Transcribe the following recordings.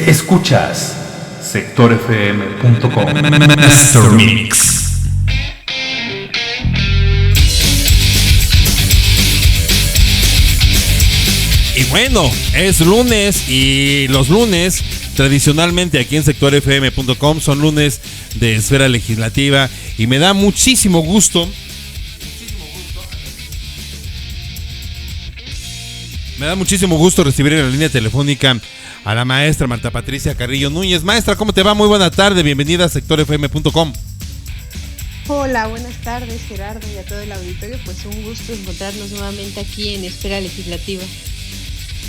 Escuchas sectorfm.com Master Mix. Y bueno, es lunes y los lunes tradicionalmente aquí en sectorfm.com son lunes de esfera legislativa y me da muchísimo gusto recibir en la línea telefónica a la maestra Marta Patricia Carrillo Núñez. Maestra, ¿cómo te va? Muy buena tarde, bienvenida a sectorfm.com. Hola, buenas tardes Gerardo y a todo el auditorio, pues un gusto encontrarnos nuevamente aquí en Esfera Legislativa.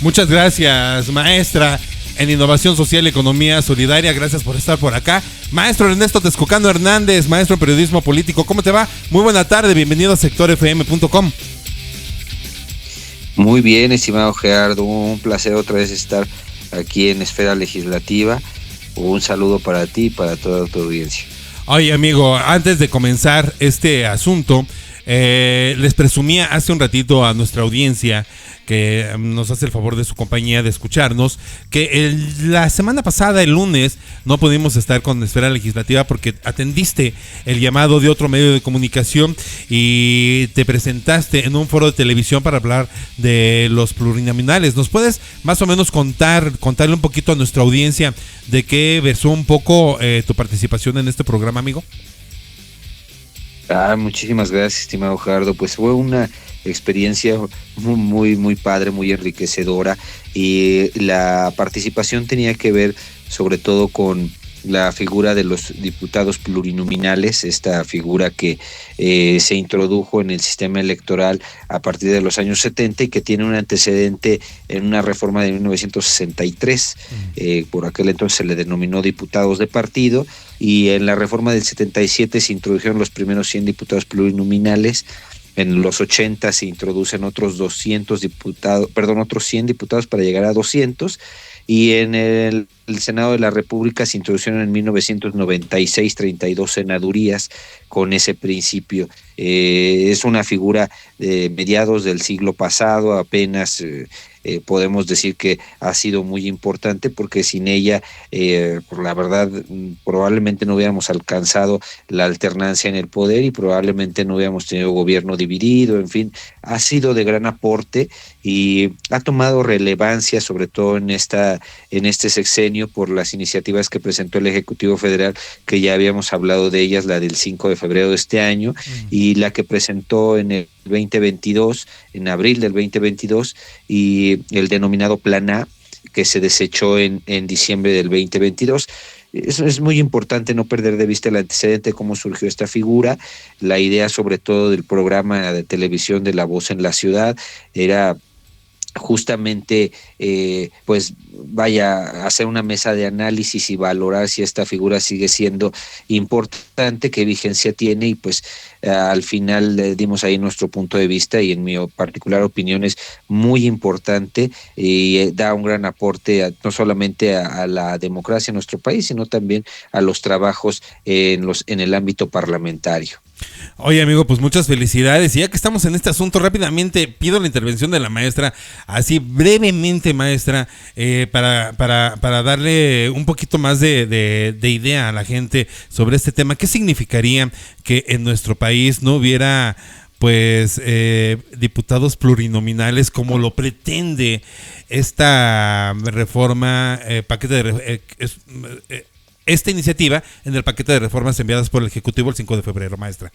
Muchas gracias, maestra en Innovación Social y Economía Solidaria, gracias por estar por acá. Maestro Ernesto Texcocano Hernández, maestro en Periodismo Político, ¿cómo te va? Muy buena tarde, bienvenido a sectorfm.com. Muy bien, estimado Gerardo, un placer otra vez estar aquí en Esfera Legislativa. Un saludo para ti y para toda tu audiencia. Oye, amigo, antes de comenzar este asunto, les presumía hace un ratito a nuestra audiencia que nos hace el favor de su compañía de escucharnos, que la semana pasada, el lunes, no pudimos estar con Esfera Legislativa porque atendiste el llamado de otro medio de comunicación y te presentaste en un foro de televisión para hablar de los plurinominales. ¿Nos puedes más o menos contarle un poquito a nuestra audiencia de qué versó un poco tu participación en este programa, amigo? Muchísimas gracias, estimado Gerardo. Pues fue una experiencia muy padre, muy enriquecedora, y la participación tenía que ver sobre todo con la figura de los diputados plurinominales, esta figura que se introdujo en el sistema electoral a partir de los años 70 y que tiene un antecedente en una reforma de 1963. Por aquel entonces se le denominó diputados de partido, y en la reforma del 77 se introdujeron los primeros 100 diputados plurinominales. En los 80 se introducen otros 100 diputados para llegar a 200, y en el Senado de la República se introdujeron en 1996 32 senadurías con ese principio. Es una figura de mediados del siglo pasado, apenas podemos decir que ha sido muy importante, porque sin ella, por la verdad, probablemente no hubiéramos alcanzado la alternancia en el poder y probablemente no hubiéramos tenido gobierno dividido. En fin, ha sido de gran aporte y ha tomado relevancia, sobre todo en este sexenio, por las iniciativas que presentó el Ejecutivo Federal, que ya habíamos hablado de ellas, la del 5 de febrero de este año y la que presentó en el 2022, en abril del 2022, y el denominado Plan A, que se desechó en diciembre del 2022. Eso es muy importante, no perder de vista el antecedente, cómo surgió esta figura. La idea, sobre todo, del programa de televisión de La Voz en la Ciudad era justamente hacer una mesa de análisis y valorar si esta figura sigue siendo importante, qué vigencia tiene, y pues al final le dimos ahí nuestro punto de vista, y en mi particular opinión es muy importante y da un gran aporte no solamente a la democracia en nuestro país, sino también a los trabajos en el ámbito parlamentario. Oye, amigo, pues muchas felicidades. Y ya que estamos en este asunto, rápidamente pido la intervención de la maestra, así brevemente, maestra, para darle un poquito más de idea a la gente sobre este tema. ¿Qué significaría que en nuestro país no hubiera diputados plurinominales como lo pretende esta reforma, esta iniciativa en el paquete de reformas enviadas por el Ejecutivo el 5 de febrero, maestra?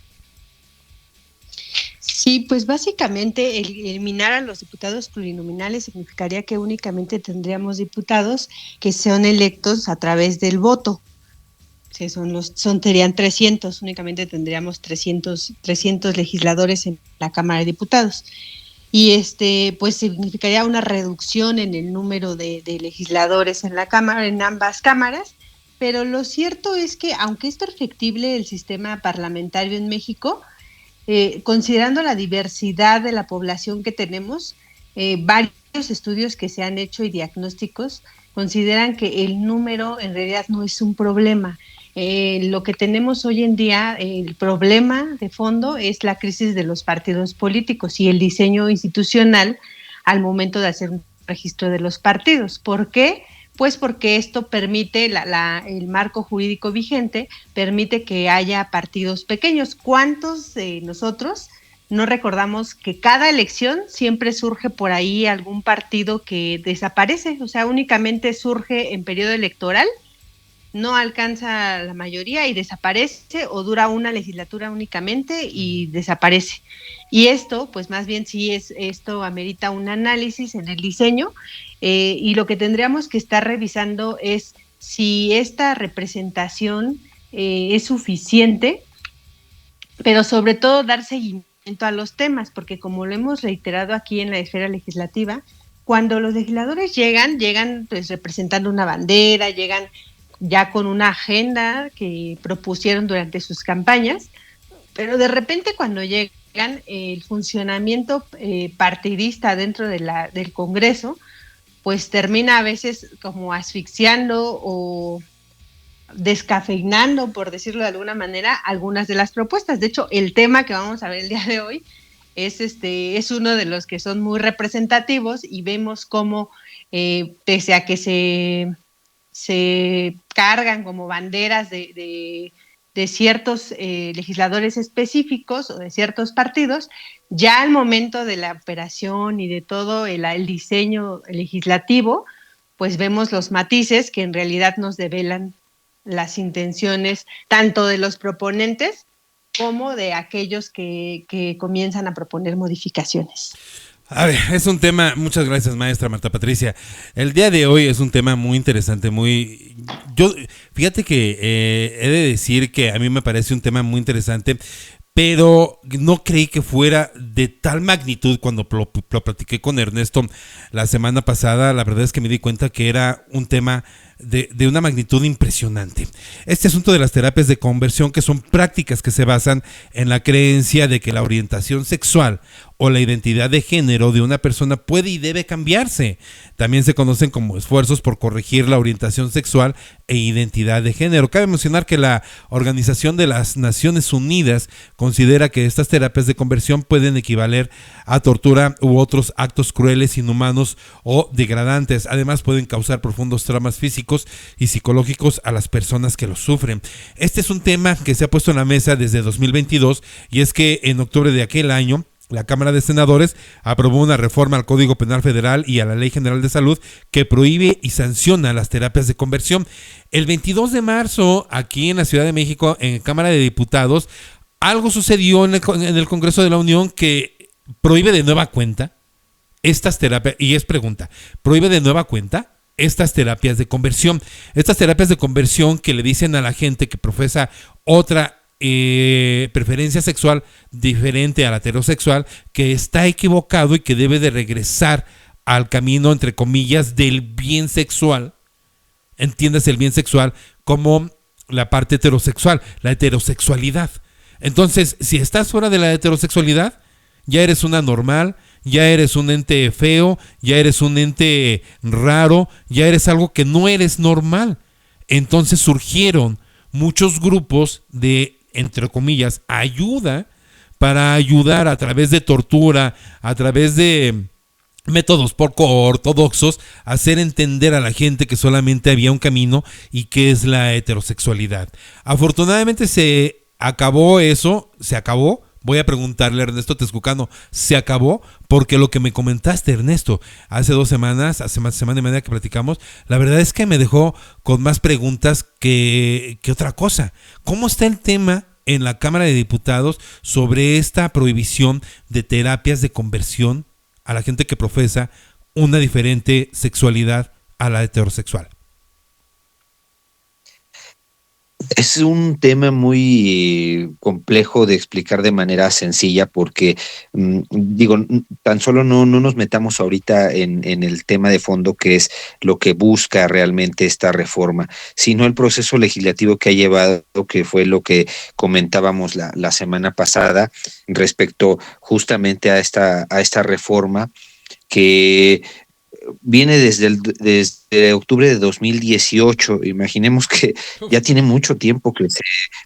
Sí, pues básicamente eliminar a los diputados plurinominales significaría que únicamente tendríamos diputados que son electos a través del voto. Sí, serían 300, únicamente tendríamos 300 legisladores en la Cámara de Diputados. Y pues significaría una reducción en el número de legisladores en la Cámara, en ambas cámaras. Pero lo cierto es que, aunque es perfectible el sistema parlamentario en México, considerando la diversidad de la población que tenemos, varios estudios que se han hecho y diagnósticos consideran que el número en realidad no es un problema. Lo que tenemos hoy en día, el problema de fondo es la crisis de los partidos políticos y el diseño institucional al momento de hacer un registro de los partidos. ¿Por qué? pues porque esto permite, el marco jurídico vigente permite que haya partidos pequeños. ¿Cuántos de nosotros no recordamos que cada elección siempre surge por ahí algún partido que desaparece? O sea, únicamente surge en periodo electoral, no alcanza la mayoría y desaparece, o dura una legislatura únicamente y desaparece. Y esto, pues más bien esto amerita un análisis en el diseño, y lo que tendríamos que estar revisando es si esta representación es suficiente, pero sobre todo dar seguimiento a los temas, porque como lo hemos reiterado aquí en la esfera legislativa, cuando los legisladores llegan pues representando una bandera, llegan ya con una agenda que propusieron durante sus campañas, pero de repente cuando llegan, el funcionamiento partidista dentro del Congreso, pues termina a veces como asfixiando o descafeinando, por decirlo de alguna manera, algunas de las propuestas. De hecho, el tema que vamos a ver el día de hoy es uno de los que son muy representativos, y vemos cómo pese a que se cargan como banderas de ciertos legisladores específicos o de ciertos partidos, ya al momento de la operación y de todo el diseño legislativo, pues vemos los matices que en realidad nos develan las intenciones tanto de los proponentes como de aquellos que comienzan a proponer modificaciones. A ver, es un tema, muchas gracias maestra Marta Patricia. El día de hoy es un tema muy interesante, fíjate que he de decir que a mí me parece un tema muy interesante, pero no creí que fuera de tal magnitud cuando lo platiqué con Ernesto la semana pasada. La verdad es que me di cuenta que era un tema de una magnitud impresionante. Este asunto de las terapias de conversión, que son prácticas que se basan en la creencia de que la orientación sexual o la identidad de género de una persona puede y debe cambiarse. También se conocen como esfuerzos por corregir la orientación sexual e identidad de género. Cabe mencionar que la Organización de las Naciones Unidas considera que estas terapias de conversión pueden equivaler a tortura u otros actos crueles, inhumanos o degradantes. Además, pueden causar profundos traumas físicos y psicológicos a las personas que los sufren. Este es un tema que se ha puesto en la mesa desde 2022, y es que en octubre de aquel año la Cámara de Senadores aprobó una reforma al Código Penal Federal y a la Ley General de Salud que prohíbe y sanciona las terapias de conversión. El 22 de marzo, aquí en la Ciudad de México, en Cámara de Diputados, algo sucedió en el Congreso de la Unión que prohíbe de nueva cuenta estas terapias, y es pregunta, ¿prohíbe de nueva cuenta estas terapias de conversión? Estas terapias de conversión que le dicen a la gente que profesa otra preferencia sexual diferente a la heterosexual, que está equivocado y que debe de regresar al camino, entre comillas, del bien sexual. Entiendas el bien sexual como la parte heterosexual, la heterosexualidad. Entonces, si estás fuera de la heterosexualidad, ya eres una normal, ya eres un ente feo, ya eres un ente raro, ya eres algo que no eres normal. Entonces surgieron muchos grupos de, entre comillas, ayuda, para ayudar a través de tortura, a través de métodos poco ortodoxos, a hacer entender a la gente que solamente había un camino y que es la heterosexualidad. Afortunadamente se acabó eso, se acabó. Voy a preguntarle a Ernesto Texcucano, ¿se acabó? Porque lo que me comentaste, Ernesto, hace 2 semanas, hace más semana y media que platicamos, la verdad es que me dejó con más preguntas que otra cosa. ¿Cómo está el tema en la Cámara de Diputados sobre esta prohibición de terapias de conversión a la gente que profesa una diferente sexualidad a la heterosexual? Es un tema muy complejo de explicar de manera sencilla porque, tan solo no nos metamos ahorita en el tema de fondo, que es lo que busca realmente esta reforma, sino el proceso legislativo que ha llevado, que fue lo que comentábamos la semana pasada respecto justamente a esta reforma que viene desde octubre de 2018. Imaginemos que ya tiene mucho tiempo que se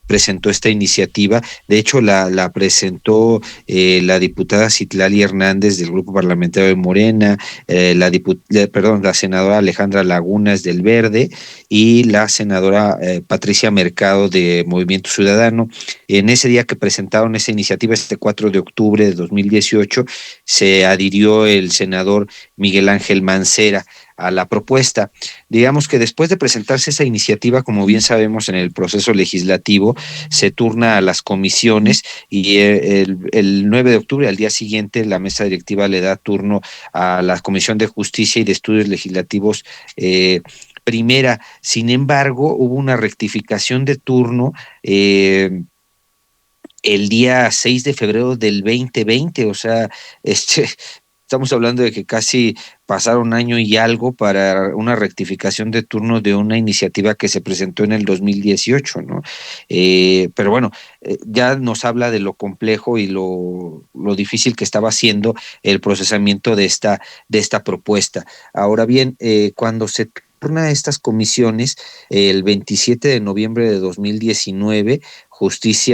presentó esta iniciativa. De hecho, la presentó la diputada Citlali Hernández del Grupo Parlamentario de Morena, la senadora Alejandra Lagunas del Verde y la senadora Patricia Mercado de Movimiento Ciudadano. En ese día que presentaron esa iniciativa, este 4 de octubre de 2018, se adhirió el senador Miguel Ángel Mancera a la propuesta. Digamos que después de presentarse esa iniciativa, como bien sabemos, en el proceso legislativo, se turna a las comisiones y el 9 de octubre, al día siguiente, la mesa directiva le da turno a la Comisión de Justicia y de Estudios Legislativos primera. Sin embargo, hubo una rectificación de turno el día 6 de febrero del 2020, o sea, estamos hablando de que casi pasaron año y algo para una rectificación de turno de una iniciativa que se presentó en el 2018, ¿no? Pero bueno, ya nos habla de lo complejo y lo difícil que estaba siendo el procesamiento de esta propuesta. Ahora bien, cuando se turna a estas comisiones, el 27 de noviembre de 2019,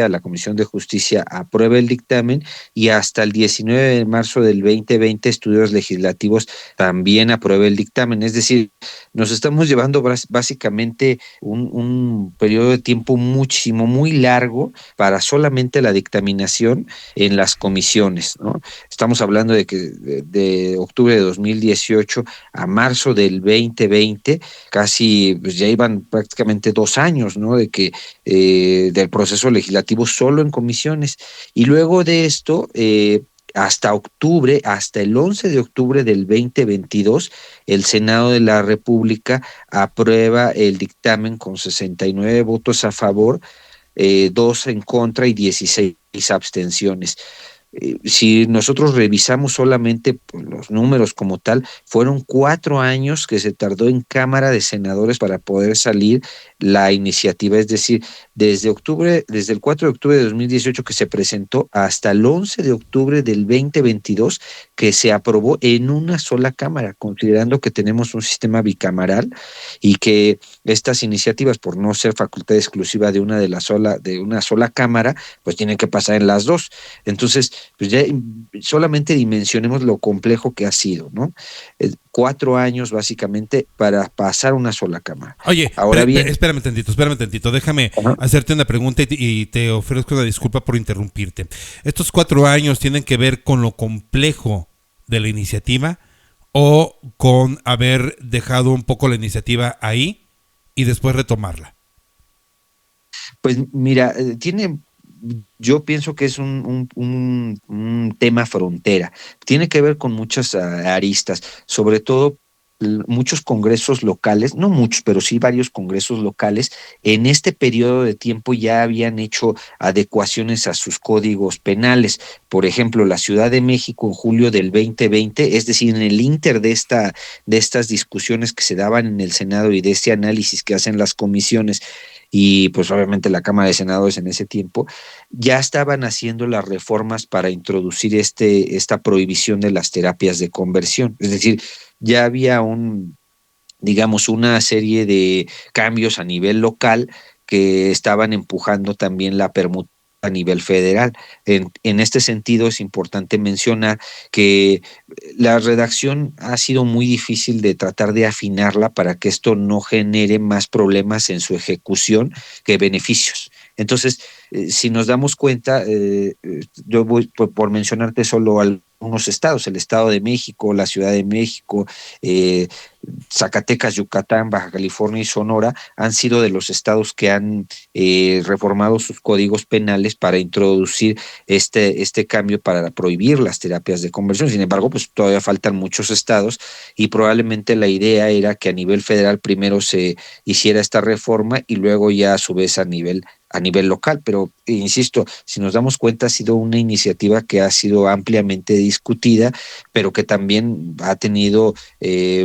la Comisión de Justicia aprueba el dictamen y hasta el 19 de marzo del 2020 Estudios Legislativos también aprueba el dictamen. Es decir, nos estamos llevando básicamente un periodo de tiempo muy largo para solamente la dictaminación en las comisiones, ¿no? Estamos hablando de que de octubre de 2018 a marzo del 2020, casi pues ya iban prácticamente 2 años, ¿no? De que del proceso legislativo solo en comisiones. Y luego de esto, hasta el 11 de octubre del 2022, el Senado de la República aprueba el dictamen con 69 votos a favor, 2 en contra y 16 abstenciones. Si nosotros revisamos solamente pues, los números como tal, fueron 4 años que se tardó en Cámara de Senadores para poder salir la iniciativa, es decir, desde el 4 de octubre de 2018 que se presentó hasta el 11 de octubre del 2022 que se aprobó en una sola Cámara, considerando que tenemos un sistema bicameral y que estas iniciativas, por no ser facultad exclusiva de una sola Cámara, pues tienen que pasar en las dos. Entonces, pues ya solamente dimensionemos lo complejo que ha sido, ¿no? 4 años básicamente para pasar una sola Cámara. Oye, ahora bien, espérame tantito, déjame hacerte una pregunta y te ofrezco una disculpa por interrumpirte. ¿Estos 4 años tienen que ver con lo complejo de la iniciativa o con haber dejado un poco la iniciativa ahí y después retomarla? pues mira, yo pienso que es un tema frontera. Tiene que ver con muchas aristas, sobre todo muchos congresos locales, no muchos, pero sí varios congresos locales, en este periodo de tiempo ya habían hecho adecuaciones a sus códigos penales. Por ejemplo, la Ciudad de México en julio del 2020, es decir, en el inter de estas discusiones que se daban en el Senado y de este análisis que hacen las comisiones, y pues obviamente la Cámara de Senadores en ese tiempo, ya estaban haciendo las reformas para introducir esta prohibición de las terapias de conversión. Es decir, ya había digamos, una serie de cambios a nivel local que estaban empujando también la permutación a nivel federal. En este sentido es importante mencionar que la redacción ha sido muy difícil de tratar de afinarla para que esto no genere más problemas en su ejecución que beneficios. Entonces, si nos damos cuenta, yo voy por mencionarte solo algunos estados, el Estado de México, la Ciudad de México, Zacatecas, Yucatán, Baja California y Sonora han sido de los estados que han reformado sus códigos penales para introducir este cambio para prohibir las terapias de conversión. Sin embargo, pues todavía faltan muchos estados y probablemente la idea era que a nivel federal primero se hiciera esta reforma y luego ya a su vez a nivel local, pero insisto, si nos damos cuenta ha sido una iniciativa que ha sido ampliamente discutida, pero que también ha tenido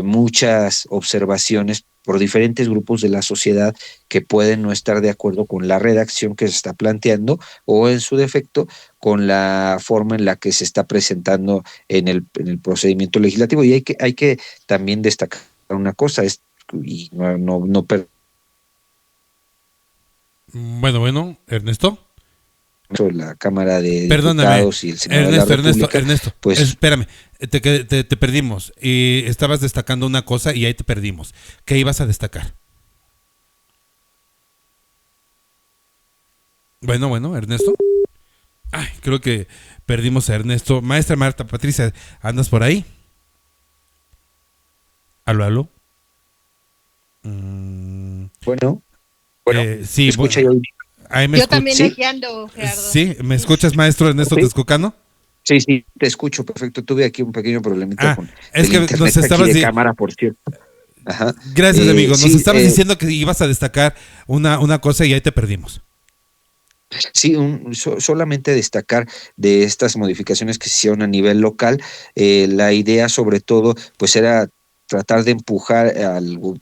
muchas observaciones por diferentes grupos de la sociedad que pueden no estar de acuerdo con la redacción que se está planteando o en su defecto con la forma en la que se está presentando en el procedimiento legislativo. Y hay que también destacar una cosa, y no Bueno, Ernesto. la Cámara de Perdóname, Diputados y el Senado de la República, Ernesto, pues espérame, te perdimos. Y estabas destacando una cosa y ahí te perdimos. ¿Qué ibas a destacar? Bueno, Ernesto. Ay, creo que perdimos a Ernesto. Maestra Marta Patricia, ¿andas por ahí? ¿Aló? bueno, Sí, escucha bueno, yo. ahí me Yo también ¿Sí? aquí ando, Gerardo. Sí, ¿me escuchas, maestro Ernesto Sí. Texcocano? Sí, te escucho, perfecto. Tuve aquí un pequeño problemita con Es el que internet nos aquí estabas de cámara, por cierto. Ajá. Gracias, amigo. Nos Sí, estabas diciendo que ibas a destacar una cosa y ahí te perdimos. sí, solamente destacar de estas modificaciones que se hicieron a nivel local, la idea sobre todo pues era tratar de empujar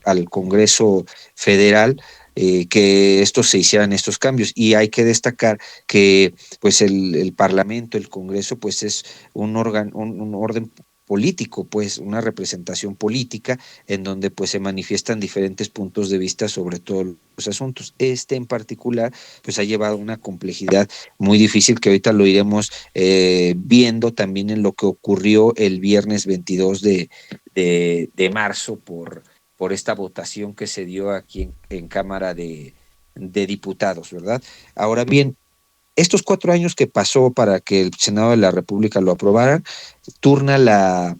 al Congreso Federal, que estos se hicieran estos cambios. Y hay que destacar que pues el Parlamento, el Congreso, pues es un orden político, pues una representación política en donde pues se manifiestan diferentes puntos de vista sobre todos los asuntos. Este en particular pues ha llevado una complejidad muy difícil que ahorita lo iremos viendo también en lo que ocurrió el viernes 22 de marzo por esta votación que se dio aquí en Cámara de Diputados, ¿verdad? Ahora bien, estos 4 años que pasó para que el Senado de la República lo aprobara, turna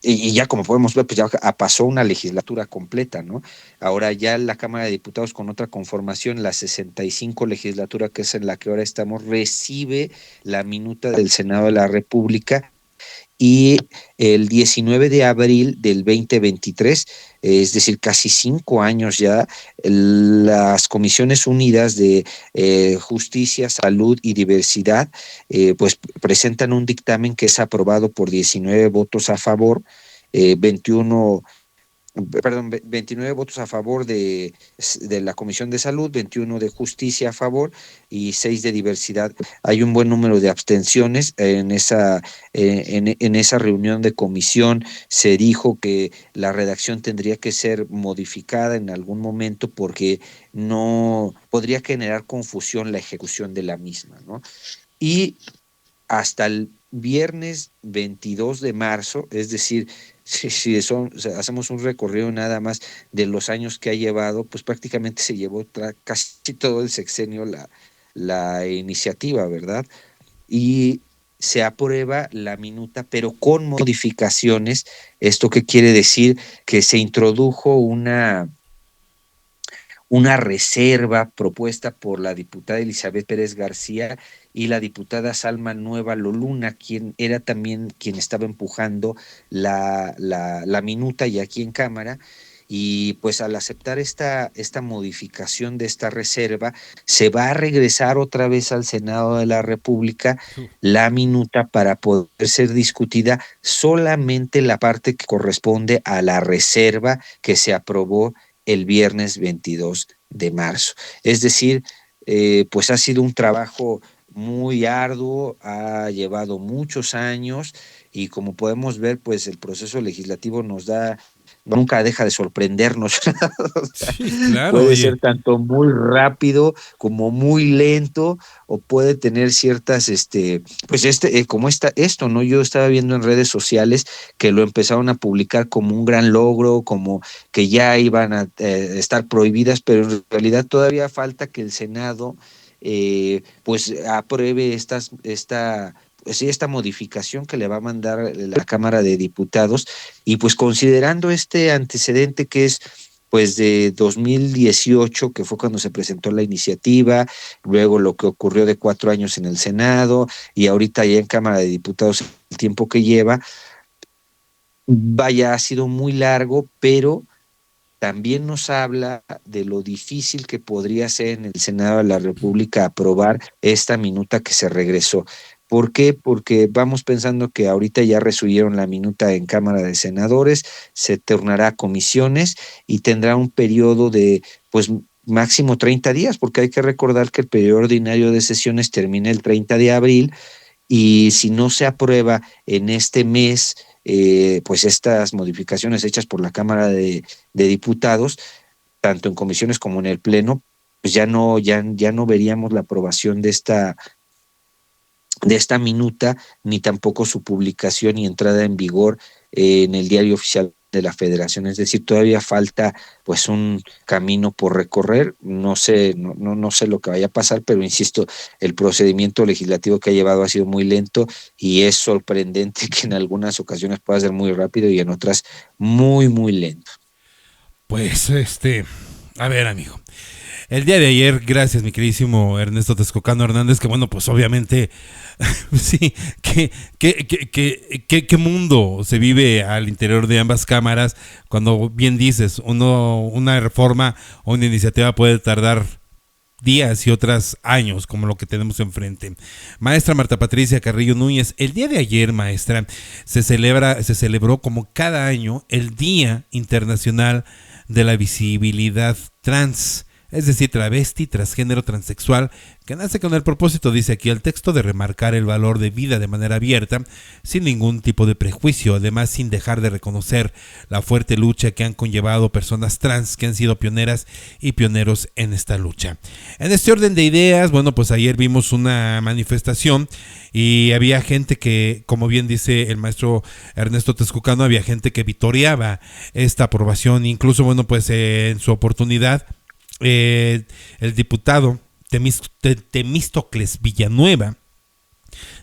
y ya como podemos ver, pues ya pasó una legislatura completa, ¿no? Ahora ya la Cámara de Diputados con otra conformación, la 65 legislatura, que es en la que ahora estamos, recibe la minuta del Senado de la República y el 19 de abril del 2023, es decir, casi 5 años ya, las Comisiones Unidas de Justicia, Salud y Diversidad, pues presentan un dictamen que es aprobado por 19 votos a favor, 29 votos a favor de la Comisión de Salud, 21 de Justicia a favor y 6 de Diversidad. Hay un buen número de abstenciones en esa reunión de comisión. Se dijo que la redacción tendría que ser modificada en algún momento porque no podría generar confusión la ejecución de la misma, ¿no? Y hasta el viernes 22 de marzo, es decir, si hacemos un recorrido nada más de los años que ha llevado, pues prácticamente se llevó casi todo el sexenio la iniciativa, ¿verdad? Y se aprueba la minuta, pero con modificaciones. ¿Esto qué quiere decir? Que se introdujo una reserva propuesta por la diputada Elizabeth Pérez García y la diputada Salma Nueva Loluna, quien era también quien estaba empujando la minuta y aquí en Cámara. Y pues al aceptar esta modificación de esta reserva, se va a regresar otra vez al Senado de la República la minuta para poder ser discutida solamente la parte que corresponde a la reserva que se aprobó el viernes 22 de marzo. Es decir, pues ha sido un trabajo muy arduo, ha llevado muchos años y como podemos ver, pues el proceso legislativo nunca deja de sorprendernos. O sea, Sí, claro, puede oye. ser tanto muy rápido como muy lento o puede tener ciertas, pues esto, ¿no? Yo estaba viendo en redes sociales que lo empezaron a publicar como un gran logro, como que ya iban a estar prohibidas, pero en realidad todavía falta que el Senado pues apruebe esta modificación que le va a mandar la Cámara de Diputados y pues considerando este antecedente que es pues de 2018, que fue cuando se presentó la iniciativa, luego lo que ocurrió de 4 años en el Senado y ahorita ya en Cámara de Diputados el tiempo que lleva, vaya, ha sido muy largo, pero también nos habla de lo difícil que podría ser en el Senado de la República aprobar esta minuta que se regresó. ¿Por qué? Porque vamos pensando que ahorita ya resolvieron la minuta en Cámara de Senadores, se turnará a comisiones y tendrá un periodo de, pues, máximo 30 días, porque hay que recordar que el periodo ordinario de sesiones termina el 30 de abril y si no se aprueba en este mes, pues estas modificaciones hechas por la Cámara de Diputados, tanto en comisiones como en el Pleno, pues ya no veríamos la aprobación de esta minuta, ni tampoco su publicación y entrada en vigor en el Diario Oficial de la Federación. Es decir, todavía falta pues un camino por recorrer. No sé, no sé lo que vaya a pasar, pero insisto, el procedimiento legislativo que ha llevado ha sido muy lento y es sorprendente que en algunas ocasiones pueda ser muy rápido y en otras muy, muy lento. Pues a ver, amigo. El día de ayer, gracias mi queridísimo Ernesto Texcocano Hernández, que bueno, pues obviamente, sí, qué mundo se vive al interior de ambas cámaras, cuando bien dices, una reforma o una iniciativa puede tardar días y otras años, como lo que tenemos enfrente. Maestra Marta Patricia Carrillo Núñez, el día de ayer, maestra, se celebró como cada año el Día Internacional de la Visibilidad Trans, es decir, travesti, transgénero, transexual, que nace con el propósito, dice aquí el texto, de remarcar el valor de vida de manera abierta, sin ningún tipo de prejuicio, además sin dejar de reconocer la fuerte lucha que han conllevado personas trans que han sido pioneras y pioneros en esta lucha. En este orden de ideas, bueno, pues ayer vimos una manifestación y había gente que, como bien dice el maestro Ernesto Texcocano, había gente que vitoreaba esta aprobación, incluso, bueno, pues en su oportunidad, el diputado Temístocles Villanueva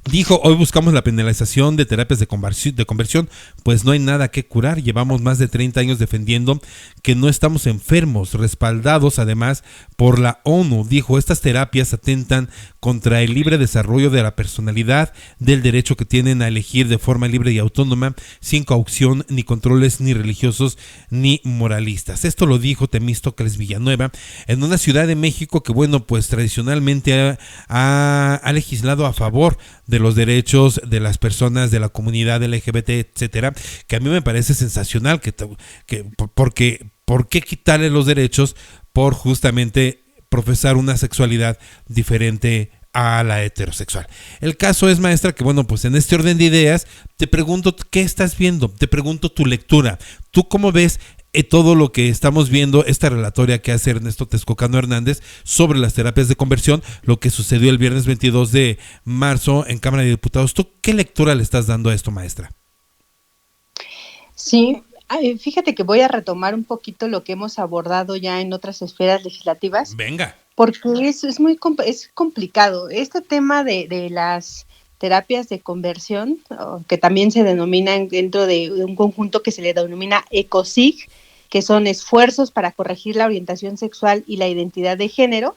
dijo: hoy buscamos la penalización de terapias de conversión, pues no hay nada que curar. Llevamos más de 30 años defendiendo que no estamos enfermos, respaldados además por la ONU. Dijo: estas terapias atentan contra el libre desarrollo de la personalidad, del derecho que tienen a elegir de forma libre y autónoma, sin coacción ni controles ni religiosos ni moralistas. Esto lo dijo Temístocles Villanueva en una ciudad de México que, bueno, pues tradicionalmente ha legislado a favor de los derechos de las personas de la comunidad LGBT, etcétera, que a mí me parece sensacional, porque ¿por qué quitarle los derechos por justamente profesar una sexualidad diferente a la heterosexual? El caso es, maestra, que bueno, pues en este orden de ideas te pregunto qué estás viendo, te pregunto tu lectura, ¿tú cómo ves todo lo que estamos viendo, esta relatoria que hace Ernesto Texcocano Hernández sobre las terapias de conversión, lo que sucedió el viernes 22 de marzo en Cámara de Diputados? ¿Tú qué lectura le estás dando a esto, maestra? Sí, fíjate que voy a retomar un poquito lo que hemos abordado ya en otras esferas legislativas. Venga. Porque es complicado. Este tema de las terapias de conversión, que también se denominan dentro de un conjunto que se le denomina ECOSIG, que son esfuerzos para corregir la orientación sexual y la identidad de género.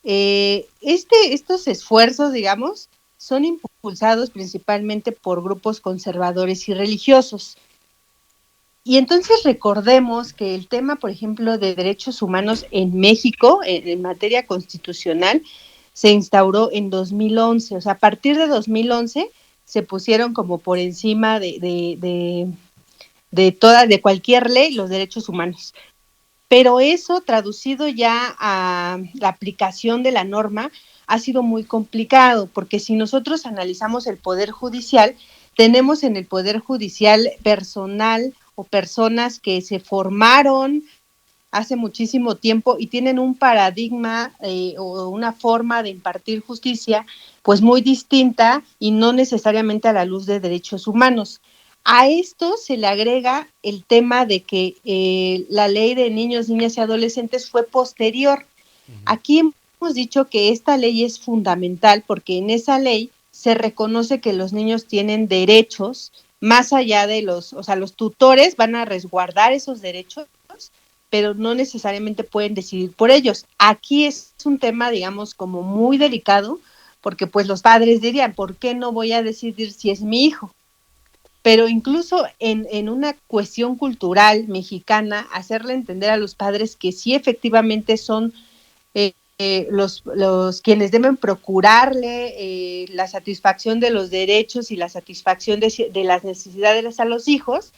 Estos esfuerzos, digamos, son impulsados principalmente por grupos conservadores y religiosos. Y entonces recordemos que el tema, por ejemplo, de derechos humanos en México, en materia constitucional, se instauró en 2011. O sea, a partir de 2011 se pusieron como por encima de cualquier ley los derechos humanos. Pero eso, traducido ya a la aplicación de la norma, ha sido muy complicado, porque si nosotros analizamos el Poder Judicial, tenemos en el Poder Judicial personal o personas que se formaron hace muchísimo tiempo y tienen un paradigma o una forma de impartir justicia pues muy distinta y no necesariamente a la luz de derechos humanos. A esto se le agrega el tema de que la ley de niños, niñas y adolescentes fue posterior. Aquí hemos dicho que esta ley es fundamental porque en esa ley se reconoce que los niños tienen derechos más allá de los tutores van a resguardar esos derechos, pero no necesariamente pueden decidir por ellos. Aquí es un tema, digamos, como muy delicado, porque pues los padres dirían, ¿por qué no voy a decidir si es mi hijo? Pero incluso en una cuestión cultural mexicana, hacerle entender a los padres que sí efectivamente son los quienes deben procurarle la satisfacción de los derechos y la satisfacción de las necesidades a los hijos,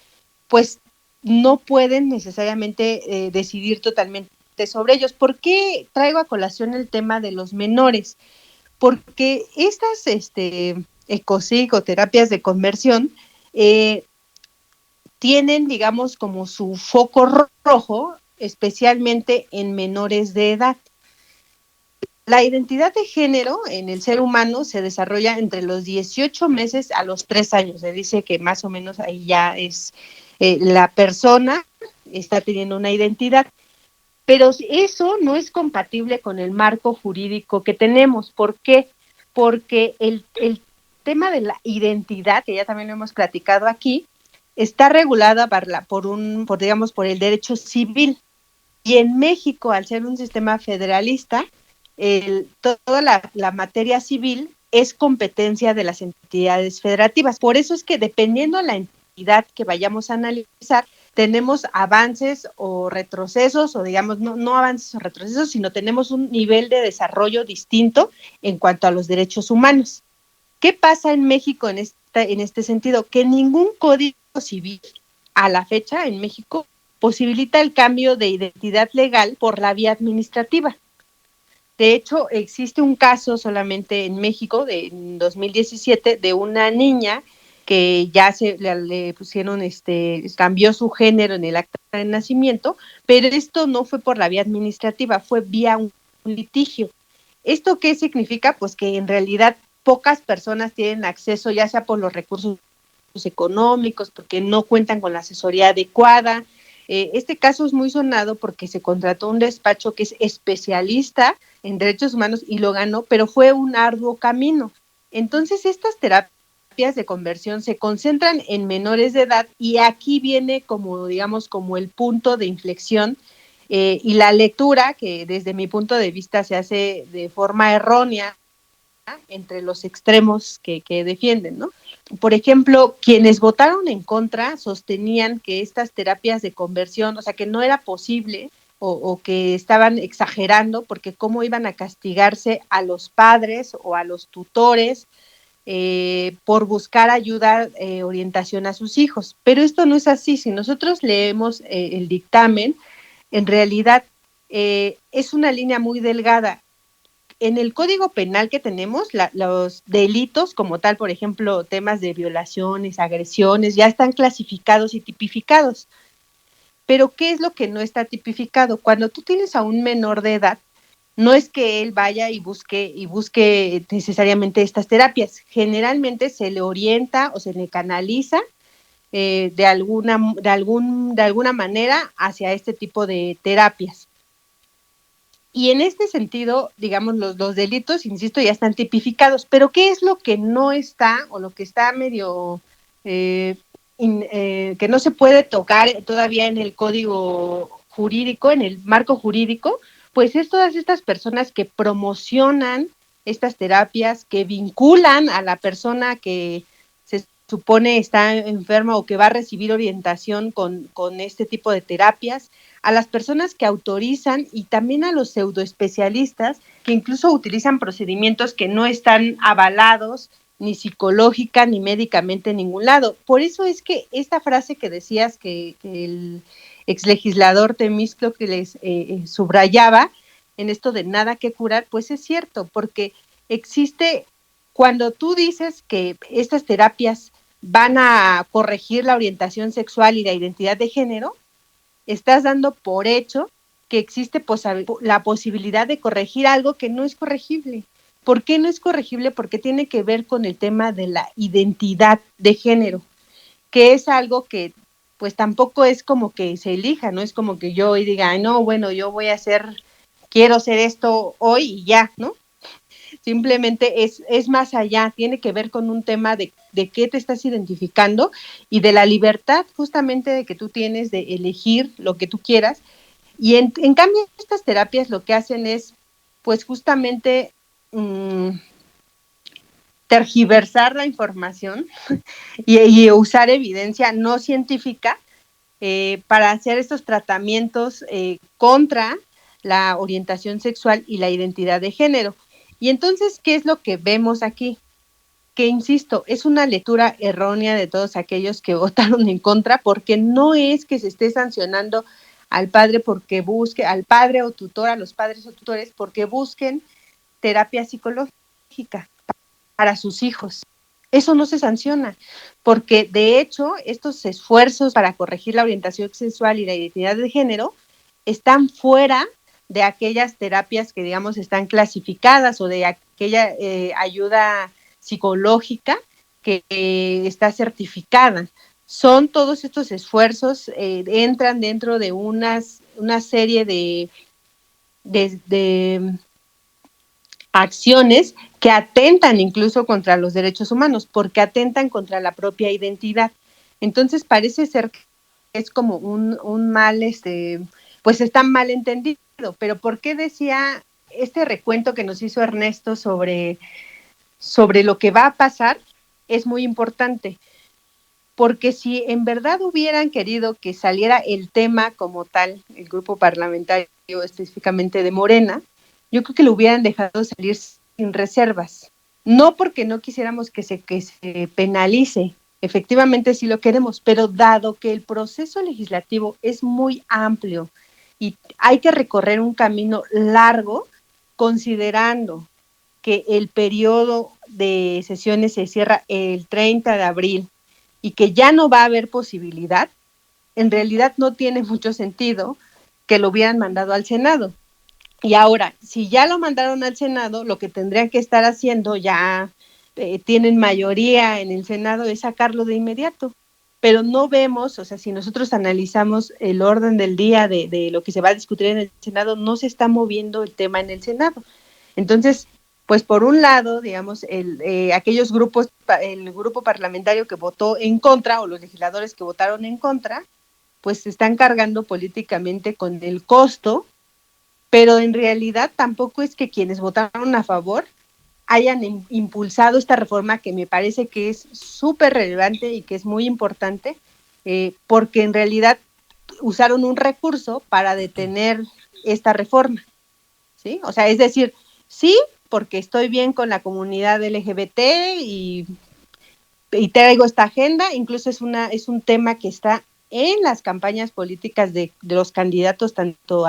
pues no pueden necesariamente decidir totalmente sobre ellos. ¿Por qué traigo a colación el tema de los menores? Porque estas ecopsicoterapias de conversión tienen, digamos, como su foco rojo, especialmente en menores de edad. La identidad de género en el ser humano se desarrolla entre los 18 meses a los 3 años. Se dice que más o menos ahí ya es la persona está teniendo una identidad. Pero eso no es compatible con el marco jurídico que tenemos. ¿Por qué? Porque el tema de la identidad, que ya también lo hemos platicado aquí, está regulada por el derecho civil. Y en México, al ser un sistema federalista, toda la materia civil es competencia de las entidades federativas. Por eso es que dependiendo de la entidad que vayamos a analizar, tenemos avances o retrocesos, o digamos, no avances o retrocesos, sino tenemos un nivel de desarrollo distinto en cuanto a los derechos humanos. ¿Qué pasa en México en este sentido? Que ningún código civil a la fecha en México posibilita el cambio de identidad legal por la vía administrativa. De hecho, existe un caso solamente en México en 2017 de una niña que ya le pusieron, cambió su género en el acta de nacimiento, pero esto no fue por la vía administrativa, fue vía un litigio. ¿Esto qué significa? Pues que en realidad pocas personas tienen acceso, ya sea por los recursos económicos, porque no cuentan con la asesoría adecuada. Este caso es muy sonado porque se contrató un despacho que es especialista en derechos humanos y lo ganó, pero fue un arduo camino. Entonces, estas terapias de conversión se concentran en menores de edad y aquí viene como, digamos, como el punto de inflexión y la lectura que desde mi punto de vista se hace de forma errónea entre los extremos que defienden, ¿no? Por ejemplo, quienes votaron en contra sostenían que estas terapias de conversión, o sea, que no era posible o que estaban exagerando porque cómo iban a castigarse a los padres o a los tutores por buscar ayuda, orientación a sus hijos. Pero esto no es así. Si nosotros leemos el dictamen, en realidad es una línea muy delgada. En el Código Penal que tenemos, los delitos como tal, por ejemplo, temas de violaciones, agresiones, ya están clasificados y tipificados. Pero ¿qué es lo que no está tipificado? Cuando tú tienes a un menor de edad, no es que él vaya y busque necesariamente estas terapias. Generalmente se le orienta o se le canaliza de alguna manera hacia este tipo de terapias. Y en este sentido, digamos, los delitos, insisto, ya están tipificados, pero ¿qué es lo que no está o lo que está medio, que no se puede tocar todavía en el código jurídico, en el marco jurídico? Pues es todas estas personas que promocionan estas terapias, que vinculan a la persona que se supone está enferma o que va a recibir orientación con este tipo de terapias, a las personas que autorizan y también a los pseudoespecialistas que incluso utilizan procedimientos que no están avalados ni psicológica ni médicamente en ningún lado. Por eso es que esta frase que decías que el exlegislador Temístocles subrayaba en esto de nada que curar, pues es cierto, porque existe, cuando tú dices que estas terapias van a corregir la orientación sexual y la identidad de género, estás dando por hecho que existe la posibilidad de corregir algo que no es corregible. ¿Por qué no es corregible? Porque tiene que ver con el tema de la identidad de género, que es algo que pues tampoco es como que se elija, no es como que yo hoy diga, no, bueno, yo quiero hacer esto hoy y ya, ¿no? Simplemente es más allá, tiene que ver con un tema de qué te estás identificando y de la libertad justamente de que tú tienes de elegir lo que tú quieras. Y en cambio estas terapias lo que hacen es pues justamente tergiversar la información y usar evidencia no científica para hacer estos tratamientos contra la orientación sexual y la identidad de género. Y entonces, ¿qué es lo que vemos aquí? Que, insisto, es una lectura errónea de todos aquellos que votaron en contra, porque no es que se esté sancionando al padre porque busque, al padre o tutor, a los padres o tutores, porque busquen terapia psicológica para sus hijos. Eso no se sanciona, porque de hecho estos esfuerzos para corregir la orientación sexual y la identidad de género están fuera de aquellas terapias que, digamos, están clasificadas o de aquella ayuda psicológica que está certificada. Son todos estos esfuerzos, entran dentro de una serie de acciones que atentan incluso contra los derechos humanos, porque atentan contra la propia identidad. Entonces parece ser que es como un mal, pues está mal entendido. Pero ¿por qué decía este recuento que nos hizo Ernesto sobre lo que va a pasar? Es muy importante, porque si en verdad hubieran querido que saliera el tema como tal, el grupo parlamentario específicamente de Morena, yo creo que lo hubieran dejado salir sin reservas. No porque no quisiéramos que se penalice, efectivamente sí lo queremos, pero dado que el proceso legislativo es muy amplio y hay que recorrer un camino largo, considerando que el periodo de sesiones se cierra el 30 de abril y que ya no va a haber posibilidad, en realidad no tiene mucho sentido que lo hubieran mandado al Senado. Y ahora, si ya lo mandaron al Senado, lo que tendrían que estar haciendo, ya tienen mayoría en el Senado, es sacarlo de inmediato. Pero no vemos, o sea, si nosotros analizamos el orden del día de lo que se va a discutir en el Senado, no se está moviendo el tema en el Senado. Entonces, pues por un lado, digamos, aquellos grupos, el grupo parlamentario que votó en contra o los legisladores que votaron en contra, pues se están cargando políticamente con el costo, pero en realidad tampoco es que quienes votaron a favor hayan impulsado esta reforma, que me parece que es súper relevante y que es muy importante, porque en realidad usaron un recurso para detener esta reforma, ¿sí? O sea, es decir, sí, porque estoy bien con la comunidad LGBT y traigo esta agenda, incluso es un tema que está en las campañas políticas de los candidatos, tanto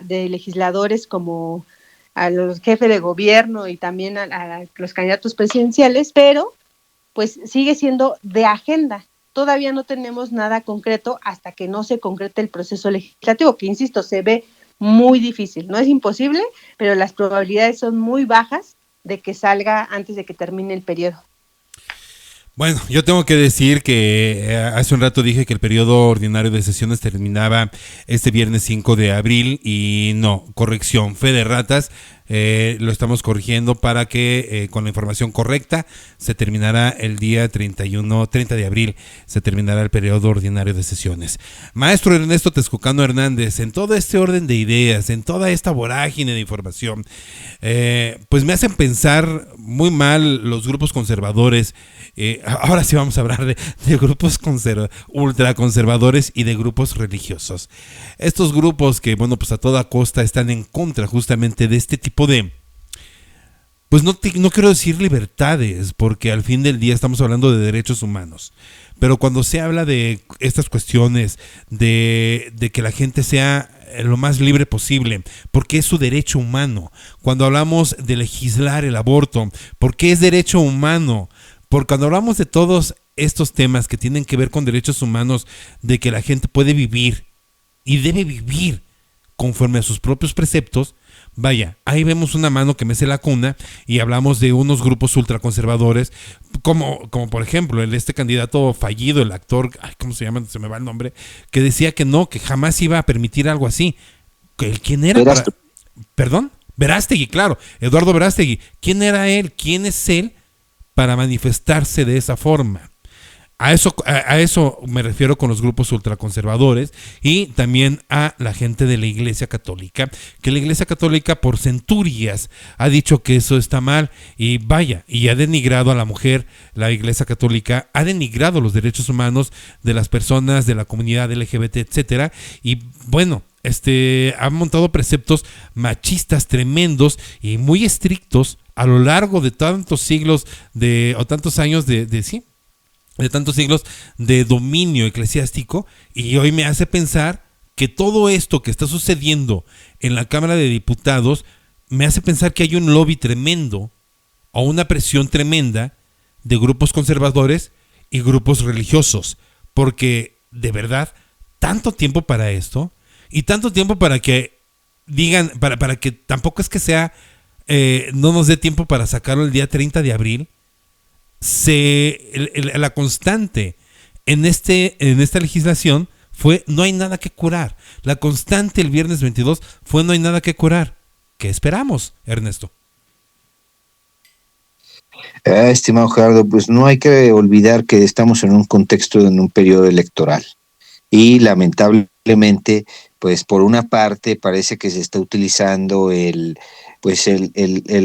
de legisladores como a los jefes de gobierno y también a los candidatos presidenciales, pero pues sigue siendo de agenda. Todavía no tenemos nada concreto hasta que no se concrete el proceso legislativo, que insisto, se ve muy difícil. No es imposible, pero las probabilidades son muy bajas de que salga antes de que termine el periodo. Bueno, yo tengo que decir que hace un rato dije que el periodo ordinario de sesiones terminaba este viernes 5 de abril y no, corrección, fe de ratas, lo estamos corrigiendo para que con la información correcta se terminará el día 30 de abril, se terminará el periodo ordinario de sesiones. Maestro Ernesto Texcocano Hernández, en todo este orden de ideas, en toda esta vorágine de información, pues me hacen pensar muy mal los grupos conservadores. Ahora sí vamos a hablar de grupos ultraconservadores y de grupos religiosos. Estos grupos que, bueno, pues a toda costa están en contra justamente de este tipo de, pues no quiero decir libertades, porque al fin del día estamos hablando de derechos humanos. Pero cuando se habla de estas cuestiones, de que la gente sea lo más libre posible, porque es su derecho humano. Cuando hablamos de legislar el aborto, porque es derecho humano. Porque cuando hablamos de todos estos temas que tienen que ver con derechos humanos, de que la gente puede vivir y debe vivir conforme a sus propios preceptos, vaya, ahí vemos una mano que mece la cuna y hablamos de unos grupos ultraconservadores, como por ejemplo este candidato fallido, el actor, ¿cómo se llama? Se me va el nombre, que decía que no, que jamás iba a permitir algo así. ¿Quién era? ¿Perdón? Verástegui, claro, Eduardo Verástegui. ¿Quién era él? ¿Quién es él para manifestarse de esa forma? A eso me refiero con los grupos ultraconservadores y también a la gente de la Iglesia Católica, que la Iglesia Católica por centurias ha dicho que eso está mal y vaya, y ha denigrado a la mujer. La Iglesia Católica ha denigrado los derechos humanos de las personas de la comunidad LGBT, etcétera, y bueno, han montado preceptos machistas tremendos y muy estrictos a lo largo de tantos siglos o tantos años de tantos siglos de dominio eclesiástico, y hoy me hace pensar que todo esto que está sucediendo en la Cámara de Diputados me hace pensar que hay un lobby tremendo o una presión tremenda de grupos conservadores y grupos religiosos, porque de verdad tanto tiempo para esto y tanto tiempo para que digan, para que tampoco es que sea no nos dé tiempo para sacarlo el día 30 de abril. La constante en esta legislación fue no hay nada que curar. La constante el viernes 22 fue no hay nada que curar. ¿Qué esperamos, Ernesto? Estimado Gerardo, pues no hay que olvidar que estamos en un contexto, en un periodo electoral, y lamentablemente, pues por una parte parece que se está utilizando el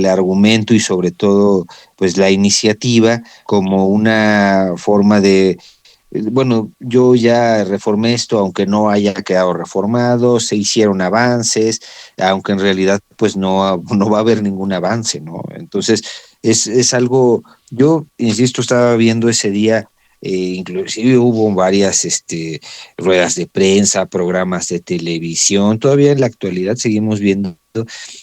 argumento y sobre todo pues la iniciativa como una forma de, bueno, yo ya reformé esto, aunque no haya quedado reformado, se hicieron avances, aunque en realidad pues no va a haber ningún avance, ¿no? Entonces es algo, yo insisto, estaba viendo ese día, inclusive hubo varias ruedas de prensa, programas de televisión, todavía en la actualidad seguimos viendo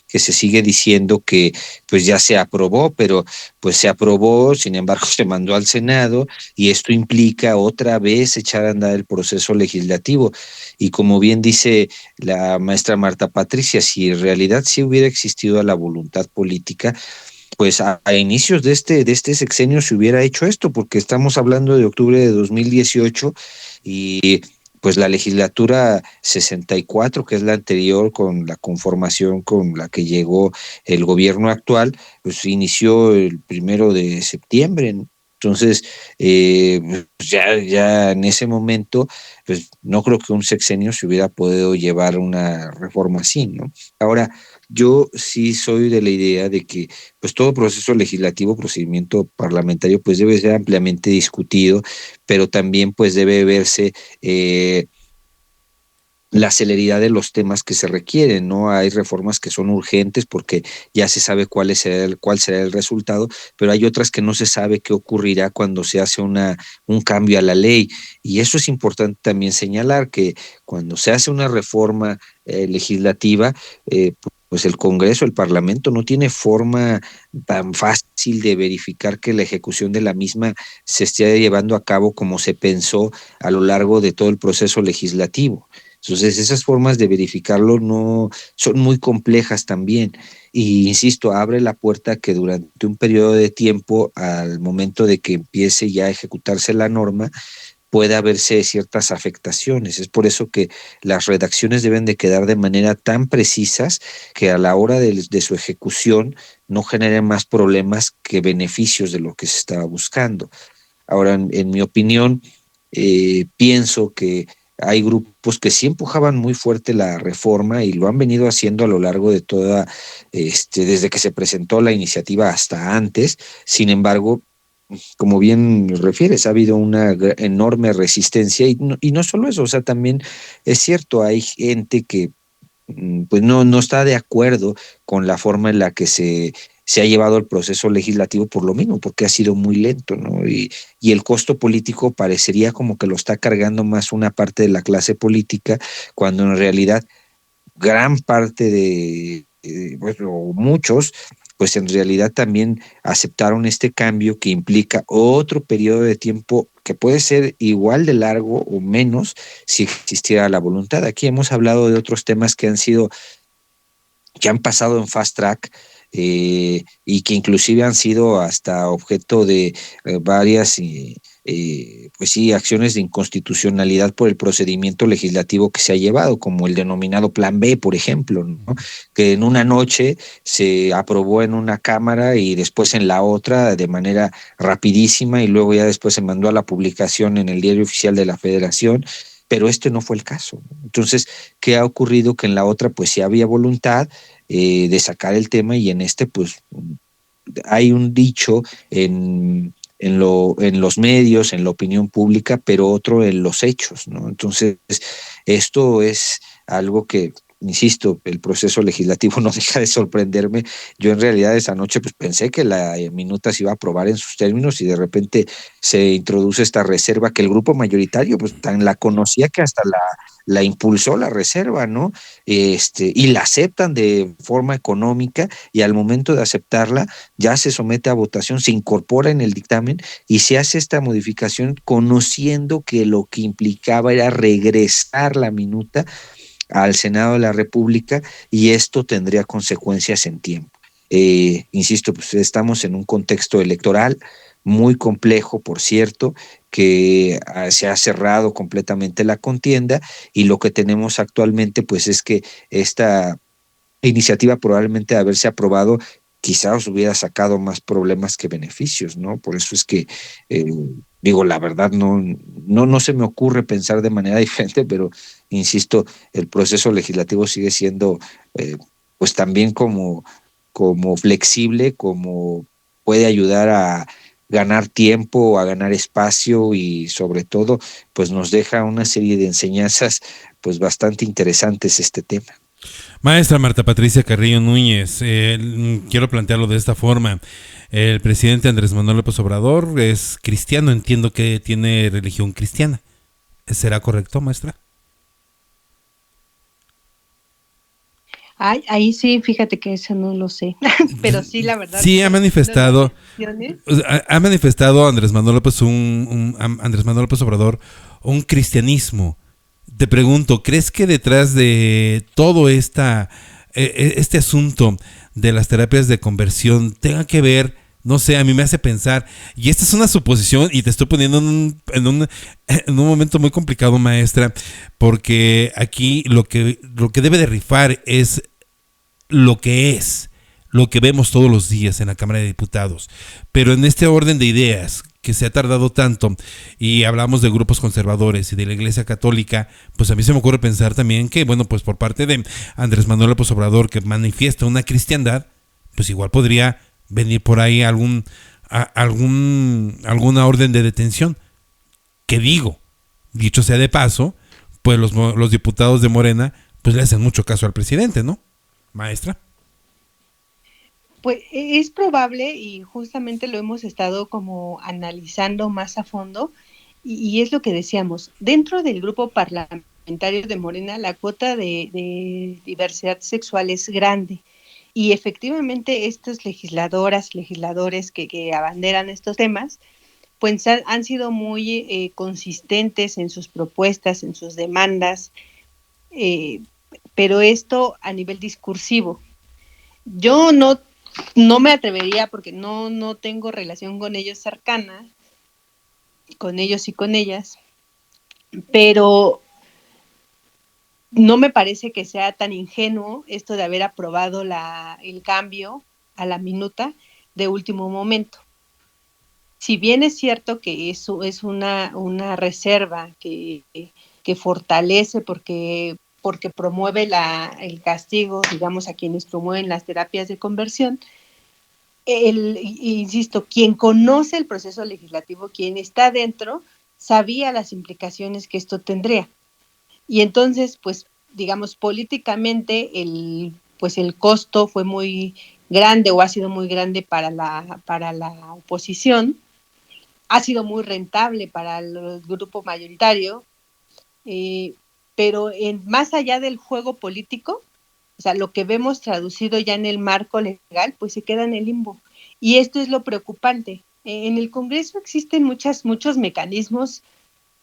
que se sigue diciendo que pues ya se aprobó, pero pues se aprobó, sin embargo se mandó al Senado y esto implica otra vez echar a andar el proceso legislativo. Y como bien dice la maestra Marta Patricia, si en realidad sí hubiera existido la voluntad política, pues a inicios de este sexenio se hubiera hecho esto, porque estamos hablando de octubre de 2018 y pues la legislatura 64, que es la anterior con la conformación con la que llegó el gobierno actual, pues inició el 1 de septiembre. Entonces, pues ya en ese momento, pues no creo que un sexenio se hubiera podido llevar una reforma así, ¿no? Ahora, yo sí soy de la idea de que pues todo proceso legislativo, procedimiento parlamentario, pues debe ser ampliamente discutido, pero también pues debe verse la celeridad de los temas que se requieren, ¿no? Hay reformas que son urgentes porque ya se sabe cuál será el resultado, pero hay otras que no se sabe qué ocurrirá cuando se hace un cambio a la ley. Y eso es importante también señalar, que cuando se hace una reforma legislativa, pues el Congreso, el Parlamento, no tiene forma tan fácil de verificar que la ejecución de la misma se esté llevando a cabo como se pensó a lo largo de todo el proceso legislativo. Entonces, esas formas de verificarlo no son muy complejas también. Y insisto, abre la puerta que durante un periodo de tiempo, al momento de que empiece ya a ejecutarse la norma, pueda verse ciertas afectaciones. Es por eso que las redacciones deben de quedar de manera tan precisas que a la hora de su ejecución no generen más problemas que beneficios de lo que se estaba buscando. Ahora, en mi opinión, pienso que hay grupos que sí empujaban muy fuerte la reforma y lo han venido haciendo a lo largo de desde que se presentó la iniciativa hasta antes. Sin embargo, como bien refieres, ha habido una enorme resistencia y no solo eso, o sea, también es cierto, hay gente que pues no está de acuerdo con la forma en la que se ha llevado el proceso legislativo por lo mismo, porque ha sido muy lento, ¿no? Y el costo político parecería como que lo está cargando más una parte de la clase política, cuando en realidad gran parte o muchos, pues en realidad también aceptaron este cambio que implica otro periodo de tiempo que puede ser igual de largo o menos si existiera la voluntad. Aquí hemos hablado de otros temas que han pasado en fast track, y que inclusive han sido hasta objeto de varias pues sí, acciones de inconstitucionalidad por el procedimiento legislativo que se ha llevado, como el denominado Plan B, por ejemplo, ¿no? Que en una noche se aprobó en una cámara y después en la otra de manera rapidísima, y luego ya después se mandó a la publicación en el Diario Oficial de la Federación, pero este no fue el caso. Entonces, ¿qué ha ocurrido? Que en la otra pues sí había voluntad de sacar el tema, y en este pues hay un dicho en los medios, en la opinión pública, pero otro en los hechos, ¿no? Entonces, esto es algo que, insisto, el proceso legislativo no deja de sorprenderme. Yo en realidad esa noche pues pensé que la minuta se iba a aprobar en sus términos y de repente se introduce esta reserva que el grupo mayoritario pues tan la conocía que hasta la impulsó la reserva, ¿no? Y la aceptan de forma económica y al momento de aceptarla ya se somete a votación, se incorpora en el dictamen y se hace esta modificación conociendo que lo que implicaba era regresar la minuta al Senado de la República y esto tendría consecuencias en tiempo. Insisto, pues estamos en un contexto electoral muy complejo, por cierto, que se ha cerrado completamente la contienda y lo que tenemos actualmente pues es que esta iniciativa probablemente de haberse aprobado quizá os hubiera sacado más problemas que beneficios, ¿no? Por eso es que digo, la verdad no se me ocurre pensar de manera diferente, pero insisto, el proceso legislativo sigue siendo pues también como flexible, como puede ayudar a ganar tiempo, a ganar espacio y sobre todo pues nos deja una serie de enseñanzas pues bastante interesantes este tema. Maestra Marta Patricia Carrillo Núñez, quiero plantearlo de esta forma. El presidente Andrés Manuel López Obrador es cristiano, entiendo que tiene religión cristiana. ¿Será correcto, maestra? Ay, ahí sí, fíjate que eso no lo sé, pero sí, la verdad. Sí, ha manifestado Andrés Manuel López Andrés Manuel López Obrador un cristianismo. Te pregunto, ¿crees que detrás de todo este asunto de las terapias de conversión tenga que ver, no sé, a mí me hace pensar, y esta es una suposición y te estoy poniendo en un momento muy complicado, maestra, porque aquí lo que debe de rifar es lo que vemos todos los días en la Cámara de Diputados. Pero en este orden de ideas que se ha tardado tanto y hablamos de grupos conservadores y de la Iglesia Católica, pues a mí se me ocurre pensar también que, bueno, pues por parte de Andrés Manuel López Obrador, que manifiesta una cristiandad, pues igual podría venir por ahí alguna orden de detención. Que dicho sea de paso, pues los diputados de Morena pues le hacen mucho caso al presidente, ¿no? Maestra. Pues es probable y justamente lo hemos estado como analizando más a fondo y es lo que decíamos, dentro del grupo parlamentario de Morena la cuota de diversidad sexual es grande y efectivamente estas legisladores que abanderan estos temas pues han sido muy consistentes en sus propuestas, en sus demandas, pero esto a nivel discursivo. Yo no me atrevería porque no tengo relación con ellos cercana, con ellos y con ellas, pero no me parece que sea tan ingenuo esto de haber aprobado el cambio a la minuta de último momento. Si bien es cierto que eso es una reserva que fortalece porque promueve el castigo, digamos, a quienes promueven las terapias de conversión, insisto, quien conoce el proceso legislativo, quien está dentro, sabía las implicaciones que esto tendría. Y entonces, pues, digamos, políticamente el costo fue muy grande o ha sido muy grande para la oposición, ha sido muy rentable para el grupo mayoritario, pero más allá del juego político, o sea, lo que vemos traducido ya en el marco legal, pues se queda en el limbo. Y esto es lo preocupante. En el Congreso existen muchos mecanismos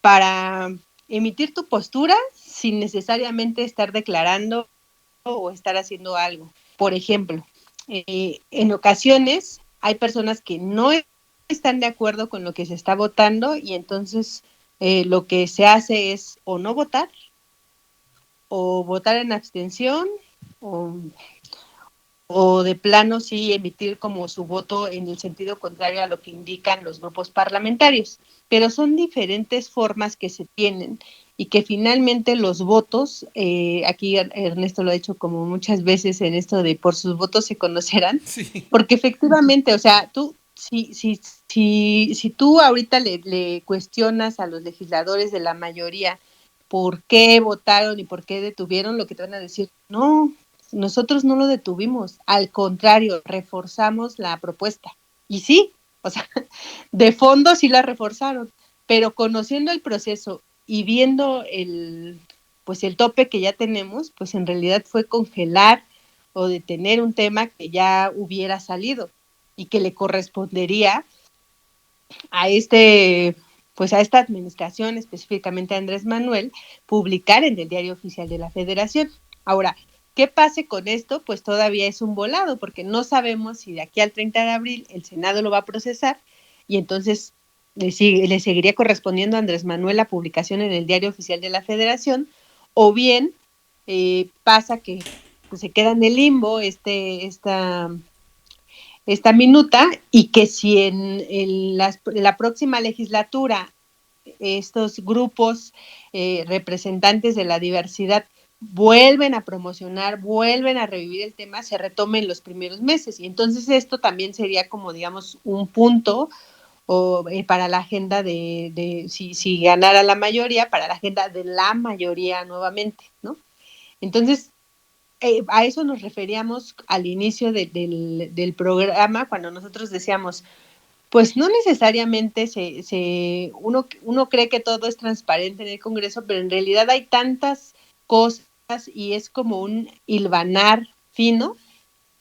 para emitir tu postura sin necesariamente estar declarando o estar haciendo algo. Por ejemplo, en ocasiones hay personas que no están de acuerdo con lo que se está votando y entonces lo que se hace es o no votar o votar en abstención o de plano sí emitir como su voto en el sentido contrario a lo que indican los grupos parlamentarios. Pero son diferentes formas que se tienen y que finalmente los votos, aquí Ernesto lo ha dicho como muchas veces en esto de por sus votos se conocerán, sí. Porque efectivamente, o sea, tú, si tú ahorita le cuestionas a los legisladores de la mayoría por qué votaron y por qué detuvieron, lo que te van a decir, no, nosotros no lo detuvimos, al contrario, reforzamos la propuesta. Y sí, o sea, de fondo sí la reforzaron, pero conociendo el proceso y viendo pues el tope que ya tenemos, pues en realidad fue congelar o detener un tema que ya hubiera salido y que le correspondería a pues a esta administración, específicamente a Andrés Manuel, publicar en el Diario Oficial de la Federación. Ahora, ¿qué pase con esto? Pues todavía es un volado, porque no sabemos si de aquí al 30 de abril el Senado lo va a procesar y entonces le seguiría correspondiendo a Andrés Manuel la publicación en el Diario Oficial de la Federación, o bien pasa que pues, se queda en el limbo esta minuta, y que si en la próxima legislatura estos grupos representantes de la diversidad vuelven a promocionar, vuelven a revivir el tema, se retome en los primeros meses. Y entonces esto también sería como, digamos, un punto para la agenda si ganara la mayoría, para la agenda de la mayoría nuevamente, ¿no? Entonces, a eso nos referíamos al inicio del programa, cuando nosotros decíamos, pues no necesariamente uno cree que todo es transparente en el Congreso, pero en realidad hay tantas cosas y es como un hilvanar fino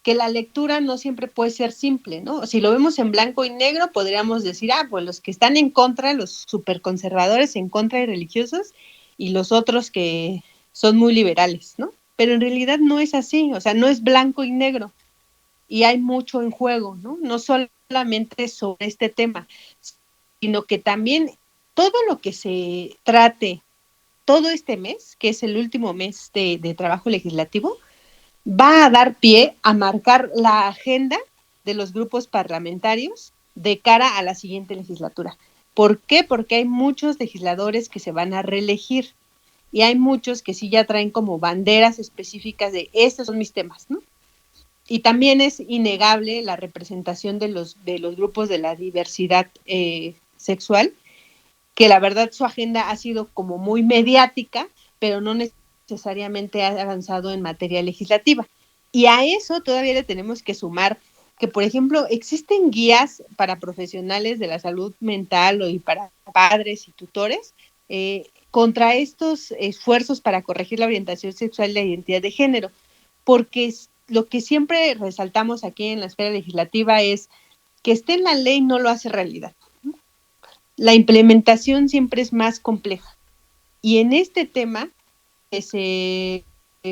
que la lectura no siempre puede ser simple, ¿no? Si lo vemos en blanco y negro, podríamos decir, pues los que están en contra, los superconservadores en contra y religiosos, y los otros que son muy liberales, ¿no? Pero en realidad no es así, o sea, no es blanco y negro, y hay mucho en juego, ¿no? No solamente sobre este tema, sino que también todo lo que se trate todo este mes, que es el último mes de trabajo legislativo, va a dar pie a marcar la agenda de los grupos parlamentarios de cara a la siguiente legislatura. ¿Por qué? Porque hay muchos legisladores que se van a reelegir y hay muchos que sí ya traen como banderas específicas de estos son mis temas, ¿no? Y también es innegable la representación de los grupos de la diversidad sexual, que la verdad su agenda ha sido como muy mediática, pero no necesariamente ha avanzado en materia legislativa. Y a eso todavía le tenemos que sumar que, por ejemplo, existen guías para profesionales de la salud mental y para padres y tutores contra estos esfuerzos para corregir la orientación sexual y la identidad de género, porque lo que siempre resaltamos aquí en la esfera legislativa es que esté en la ley no lo hace realidad. La implementación siempre es más compleja. Y en este tema se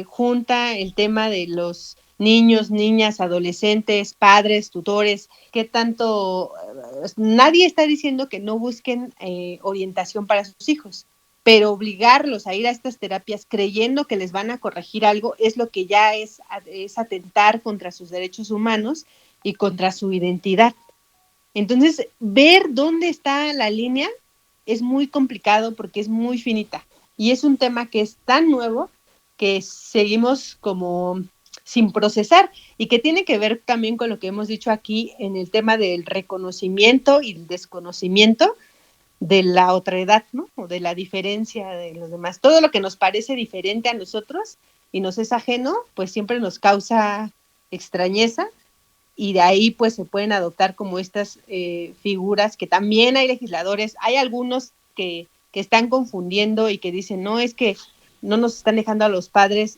junta el tema de los niños, niñas, adolescentes, padres, tutores, que tanto nadie está diciendo que no busquen orientación para sus hijos, pero obligarlos a ir a estas terapias creyendo que les van a corregir algo es lo que ya es atentar contra sus derechos humanos y contra su identidad. Entonces, ver dónde está la línea es muy complicado porque es muy finita y es un tema que es tan nuevo que seguimos como sin procesar y que tiene que ver también con lo que hemos dicho aquí en el tema del reconocimiento y el desconocimiento de la otredad, ¿no? O de la diferencia de los demás. Todo lo que nos parece diferente a nosotros y nos es ajeno, pues siempre nos causa extrañeza. Y de ahí pues se pueden adoptar como estas figuras que también hay legisladores, hay algunos que están confundiendo y que dicen, no, es que no nos están dejando a los padres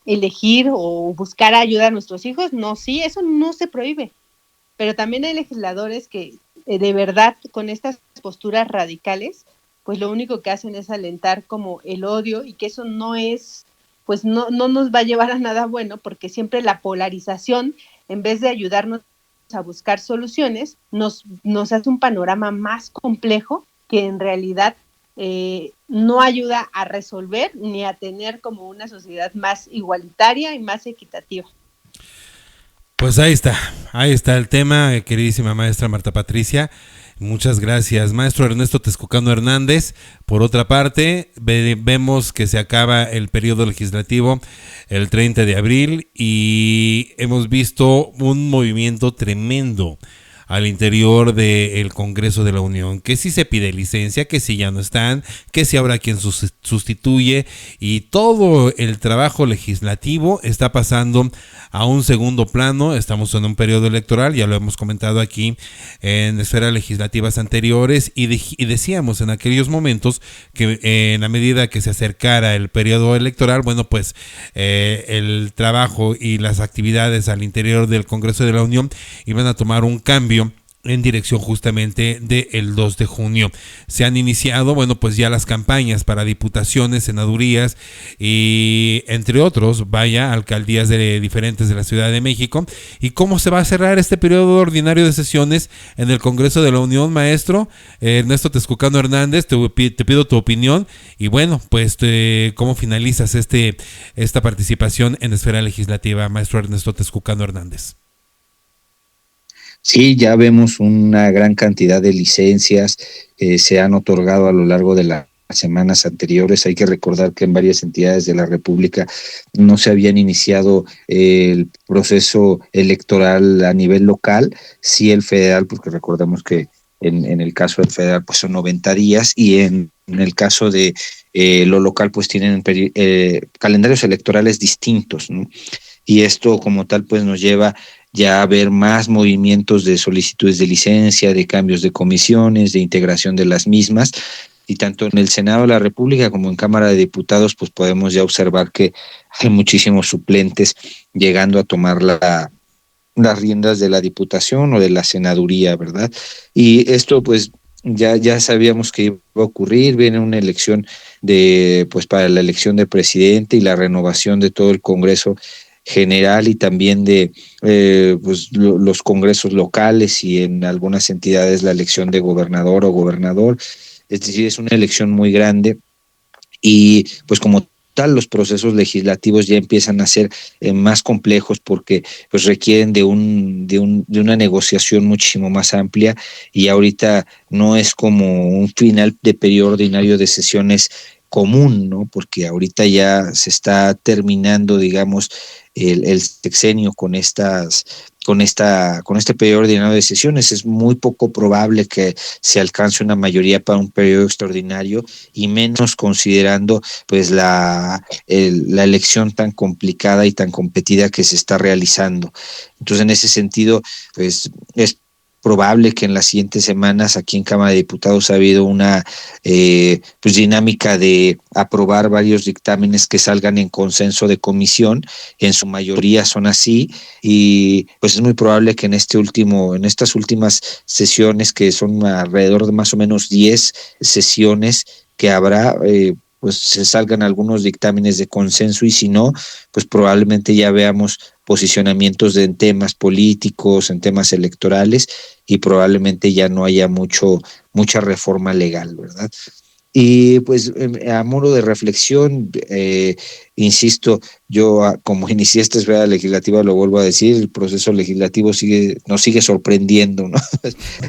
elegir o buscar ayuda a nuestros hijos. No, sí, eso no se prohíbe, pero también hay legisladores que de verdad con estas posturas radicales, pues lo único que hacen es alentar como el odio y que eso no es, pues no nos va a llevar a nada bueno, porque siempre la polarización, en vez de ayudarnos a buscar soluciones, nos hace un panorama más complejo que en realidad no ayuda a resolver ni a tener como una sociedad más igualitaria y más equitativa. Pues ahí está el tema, queridísima maestra Marta Patricia. Muchas gracias, maestro Ernesto Texcocano Hernández. Por otra parte, vemos que se acaba el periodo legislativo el 30 de abril y hemos visto un movimiento tremendo al interior del Congreso de la Unión, que si se pide licencia, que si ya no están, que si habrá quien sustituye, y todo el trabajo legislativo está pasando a un segundo plano. Estamos en un periodo electoral, ya lo hemos comentado aquí en esferas legislativas anteriores, y decíamos en aquellos momentos que en la medida que se acercara el periodo electoral, bueno, pues el trabajo y las actividades al interior del Congreso de la Unión iban a tomar un cambio en dirección justamente del 2 de junio. Se han iniciado, bueno, pues ya las campañas para diputaciones, senadurías y entre otros, alcaldías diferentes de la Ciudad de México. ¿Y cómo se va a cerrar este periodo ordinario de sesiones en el Congreso de la Unión, maestro? Ernesto Texcucano Hernández, te pido tu opinión y bueno, pues ¿cómo finalizas esta participación en esfera legislativa, maestro Ernesto Texcucano Hernández? Sí, ya vemos una gran cantidad de licencias que se han otorgado a lo largo de las semanas anteriores. Hay que recordar que en varias entidades de la República no se habían iniciado el proceso electoral a nivel local, sí el federal, porque recordemos que en el caso del federal pues son 90 días y en el caso de lo local pues tienen calendarios electorales distintos, ¿no? Y esto como tal pues nos lleva ya a ver más movimientos de solicitudes de licencia, de cambios de comisiones, de integración de las mismas, y tanto en el Senado de la República como en Cámara de Diputados pues podemos ya observar que hay muchísimos suplentes llegando a tomar las riendas de la diputación o de la senaduría, ¿verdad? Y esto pues ya sabíamos que iba a ocurrir. Viene una elección para la elección de presidente y la renovación de todo el Congreso general y también de los congresos locales y en algunas entidades la elección de gobernador o gobernador. Es decir, es una elección muy grande y pues como tal los procesos legislativos ya empiezan a ser más complejos porque pues requieren de una negociación muchísimo más amplia, y ahorita no es como un final de periodo ordinario de sesiones común, ¿no? Porque ahorita ya se está terminando, digamos, el sexenio con este periodo ordinario de sesiones. Es muy poco probable que se alcance una mayoría para un periodo extraordinario, y menos considerando pues la elección tan complicada y tan competida que se está realizando. Entonces, en ese sentido, pues es probable que en las siguientes semanas aquí en Cámara de Diputados ha habido una dinámica de aprobar varios dictámenes que salgan en consenso de comisión. En su mayoría son así, y pues es muy probable que en estas últimas sesiones, que son alrededor de más o menos 10 sesiones que habrá, pues se salgan algunos dictámenes de consenso, y si no, pues probablemente ya veamos posicionamientos en temas políticos, en temas electorales, y probablemente ya no haya mucha reforma legal, ¿verdad? Y pues a modo de reflexión, insisto, yo como inicié esta esfera legislativa, lo vuelvo a decir, el proceso legislativo nos sigue sorprendiendo, ¿no?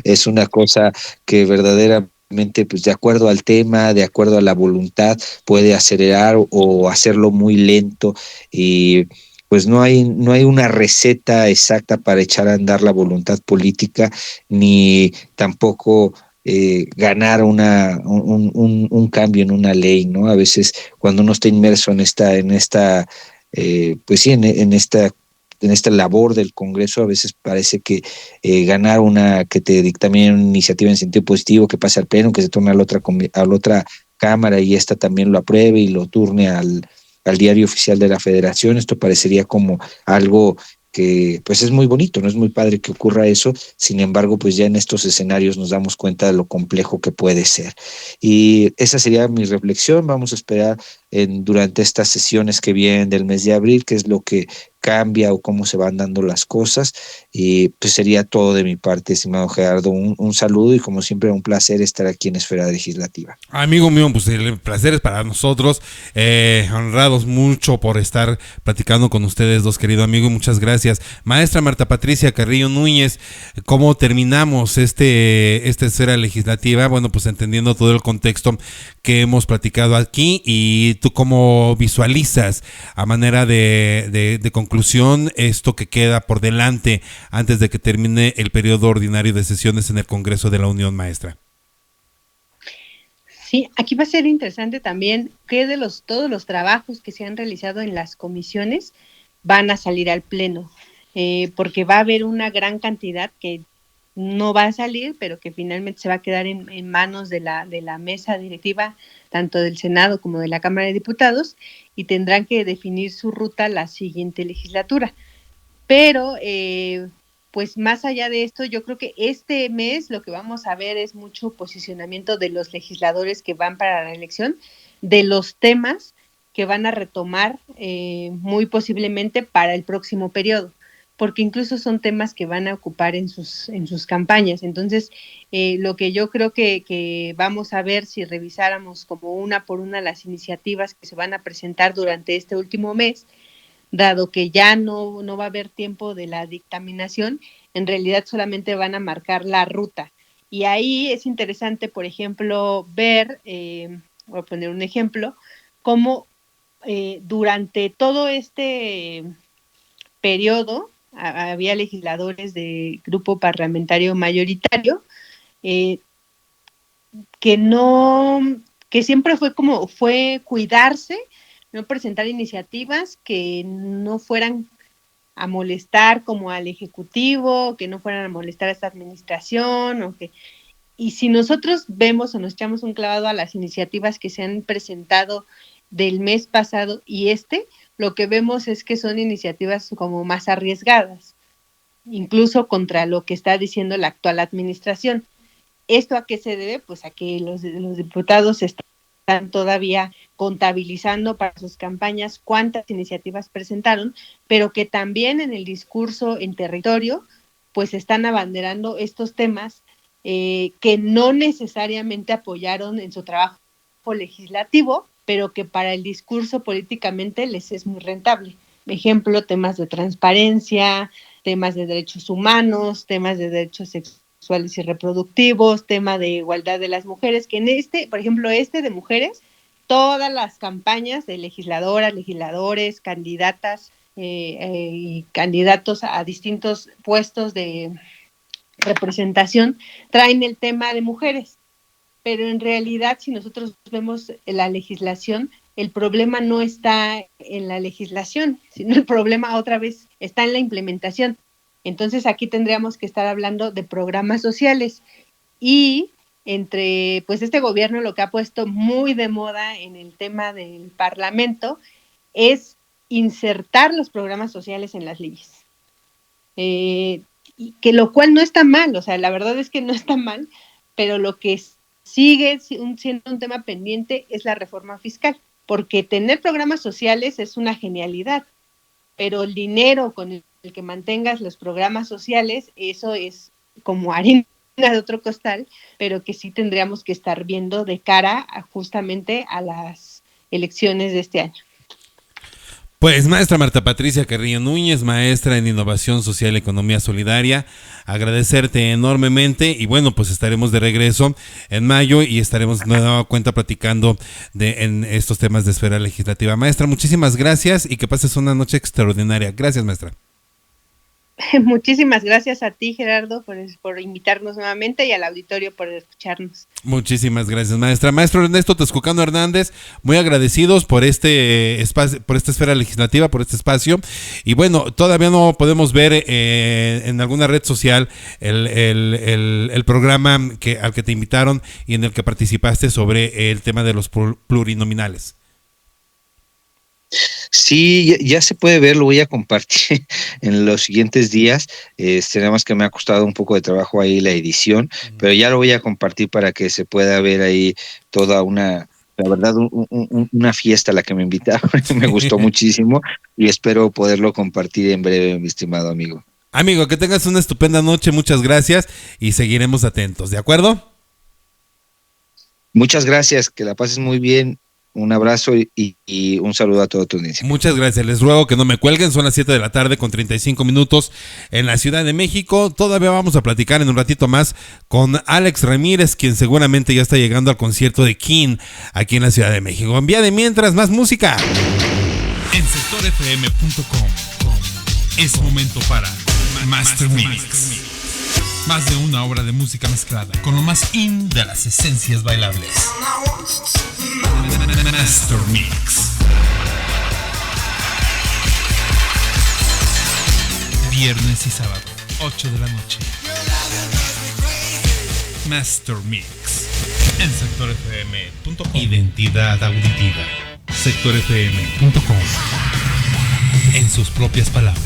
Es una cosa que verdaderamente, pues de acuerdo al tema, de acuerdo a la voluntad, puede acelerar o hacerlo muy lento, y pues no hay una receta exacta para echar a andar la voluntad política, ni tampoco ganar un cambio en una ley, ¿no? A veces cuando uno está inmerso en esta labor del Congreso, a veces parece que ganar que te dictaminen una iniciativa en sentido positivo, que pase al pleno, que se torne a la otra cámara y esta también lo apruebe y lo turne al diario oficial de la Federación. Esto parecería como algo que pues es muy bonito, no es muy padre que ocurra eso. Sin embargo, pues ya en estos escenarios nos damos cuenta de lo complejo que puede ser. Y esa sería mi reflexión. Vamos a esperar durante estas sesiones que vienen del mes de abril qué es lo que cambia o cómo se van dando las cosas. Y pues sería todo de mi parte, estimado Gerardo. Un saludo, y como siempre un placer estar aquí en Esfera Legislativa. Amigo mío, pues el placer es para nosotros. Honrados mucho por estar platicando con ustedes dos, querido amigo, y muchas gracias. Maestra Marta Patricia Carrillo Núñez, ¿cómo terminamos esta esfera legislativa? Bueno, pues entendiendo todo el contexto que hemos platicado aquí, y tú cómo visualizas a manera de conclusión esto que queda por delante antes de que termine el periodo ordinario de sesiones en el Congreso de la Unión, maestra. Sí, aquí va a ser interesante también qué de todos los trabajos que se han realizado en las comisiones van a salir al pleno, porque va a haber una gran cantidad que no va a salir, pero que finalmente se va a quedar en manos de la mesa directiva, tanto del Senado como de la Cámara de Diputados, y tendrán que definir su ruta la siguiente legislatura. Pero pues más allá de esto, yo creo que este mes lo que vamos a ver es mucho posicionamiento de los legisladores que van para la elección, de los temas que van a retomar muy posiblemente para el próximo periodo, porque incluso son temas que van a ocupar en sus campañas. Entonces, lo que yo creo que vamos a ver si revisáramos como una por una las iniciativas que se van a presentar durante este último mes, dado que ya no va a haber tiempo de la dictaminación, en realidad solamente van a marcar la ruta. Y ahí es interesante, por ejemplo, ver, voy a poner un ejemplo, cómo durante todo este periodo había legisladores de grupo parlamentario mayoritario que siempre fue cuidarse, no presentar iniciativas que no fueran a molestar como al Ejecutivo, que no fueran a molestar a esta administración, y si nosotros vemos o nos echamos un clavado a las iniciativas que se han presentado del mes pasado y lo que vemos es que son iniciativas como más arriesgadas, incluso contra lo que está diciendo la actual administración. ¿Esto a qué se debe? Pues a que los diputados están todavía contabilizando para sus campañas cuántas iniciativas presentaron, pero que también en el discurso en territorio pues están abanderando estos temas que no necesariamente apoyaron en su trabajo legislativo, pero que para el discurso políticamente les es muy rentable. Ejemplo, temas de transparencia, temas de derechos humanos, temas de derechos sexuales y reproductivos, tema de igualdad de las mujeres, que en por ejemplo, de mujeres, todas las campañas de legisladoras, legisladores, candidatas y candidatos a distintos puestos de representación traen el tema de mujeres. Pero en realidad, si nosotros vemos la legislación, el problema no está en la legislación, sino el problema otra vez está en la implementación. Entonces aquí tendríamos que estar hablando de programas sociales, y entre pues este gobierno lo que ha puesto muy de moda en el tema del Parlamento es insertar los programas sociales en las leyes. Y que lo cual no está mal, o sea, la verdad es que no está mal, pero lo que sigue siendo un tema pendiente es la reforma fiscal, porque tener programas sociales es una genialidad, pero el dinero con el que mantengas los programas sociales, eso es como harina de otro costal, pero que sí tendríamos que estar viendo de cara justamente a las elecciones de este año. Pues maestra Marta Patricia Carrillo Núñez, maestra en Innovación Social y Economía Solidaria, agradecerte enormemente, y bueno, pues estaremos de regreso en mayo y estaremos de nueva cuenta platicando en estos temas de esfera legislativa. Maestra, muchísimas gracias y que pases una noche extraordinaria. Gracias, maestra. Muchísimas gracias a ti, Gerardo, por invitarnos nuevamente, y al auditorio por escucharnos. Muchísimas gracias, maestra. Maestro Ernesto Texcucano Hernández, muy agradecidos por este espacio, por esta esfera legislativa, por este espacio. Y bueno, todavía no podemos ver en alguna red social el programa al que te invitaron y en el que participaste sobre el tema de los plurinominales. Sí, ya se puede ver, lo voy a compartir en los siguientes días. Nada más que me ha costado un poco de trabajo ahí la edición, pero ya lo voy a compartir para que se pueda ver ahí toda la verdad, una fiesta a la que me invitaron. Me gustó muchísimo y espero poderlo compartir en breve, mi estimado amigo. Amigo, que tengas una estupenda noche, muchas gracias y seguiremos atentos, ¿de acuerdo? Muchas gracias, que la pases muy bien. Un abrazo y un saludo a toda tu audiencia. Muchas gracias, les ruego que no me cuelguen, son las 7 de la tarde con 35 minutos en la Ciudad de México. Todavía vamos a platicar en un ratito más con Alex Ramírez, quien seguramente ya está llegando al concierto de King aquí en la Ciudad de México. Envía de mientras más música. En sectorfm.com es momento para Master Mix. Más de una hora de música mezclada con lo más in de las esencias bailables. Master Mix. Viernes y sábado, 8 de la noche. Master Mix. En sectorfm.com. Identidad auditiva. Sectorfm.com. En sus propias palabras.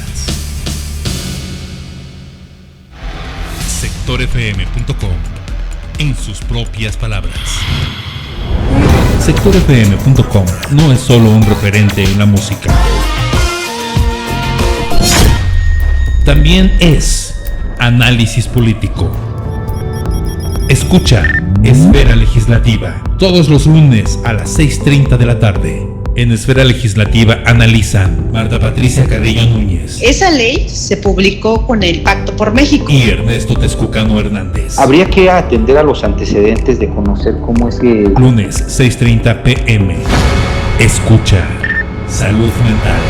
Sectorfm.com. En sus propias palabras. Sectorfm.com no es solo un referente en la música. También es análisis político. Escucha Esfera Legislativa todos los lunes a las 6:30 de la tarde. En Esfera Legislativa analizan Marta Patricia Carrillo Núñez. Esa ley se publicó con el Pacto por México. Y Ernesto Texcucano Hernández. Habría que atender a los antecedentes de conocer cómo es que... Lunes 6:30 p.m. Escucha Salud Mental.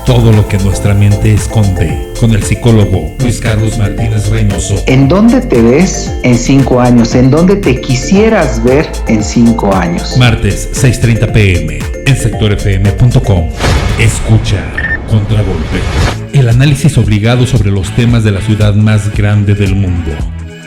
Todo lo que nuestra mente esconde. Con el psicólogo Luis Carlos Martínez Reynoso. ¿En dónde te ves en 5 años? ¿En dónde te quisieras ver en 5 años? Martes 6:30 p.m. en sectorfm.com. Escucha Contragolpe. El análisis obligado sobre los temas de la ciudad más grande del mundo.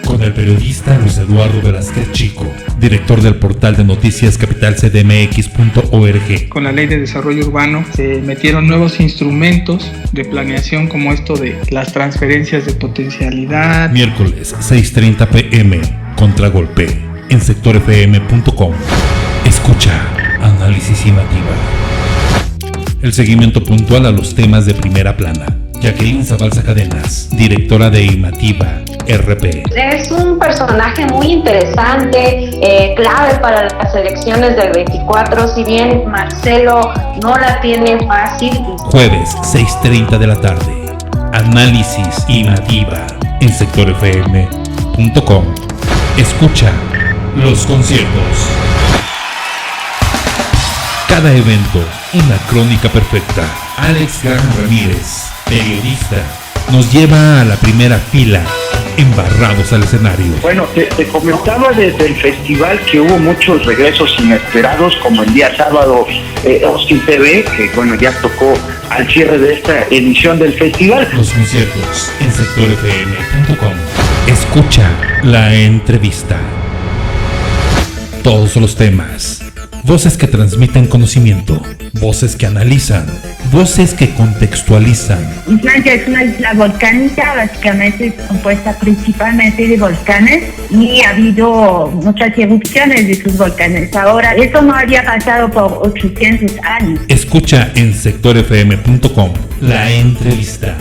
Con el periodista Luis Eduardo Velázquez Chico, director del portal de noticias capitalcdmx.org. Con la Ley de Desarrollo Urbano se metieron nuevos instrumentos de planeación como esto de las transferencias de potencialidad. Miércoles 6:30 p.m. Contragolpe en sectorfm.com. Escucha Análisis Imativa. El seguimiento puntual a los temas de primera plana. Jacqueline Zabalza Cadenas, directora de Imativa RP. Es un personaje muy interesante, clave para las elecciones del 24, si bien Marcelo no la tiene fácil. Jueves 6:30 de la tarde. Análisis Imativa en sectorfm.com. Escucha los conciertos. Cada evento, una crónica perfecta. Alex Graham Ramírez, periodista, nos lleva a la primera fila, embarrados al escenario. Bueno, te comentaba desde el festival que hubo muchos regresos inesperados, como el día sábado Austin TV, que bueno, ya tocó al cierre de esta edición del festival. Los conciertos en sectorfm.com. Escucha la entrevista. Todos los temas. Voces que transmiten conocimiento, voces que analizan, voces que contextualizan. Islandia es una isla volcánica, básicamente es compuesta principalmente de volcanes y ha habido muchas erupciones de sus volcanes. Ahora, eso no había pasado por 800 años. Escucha en sectorfm.com la entrevista.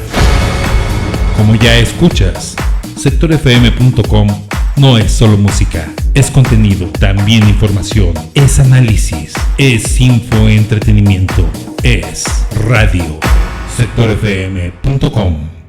Como ya escuchas, sectorfm.com no es solo música, es contenido, también información, es análisis, es infoentretenimiento, es radio. sectorfm.com.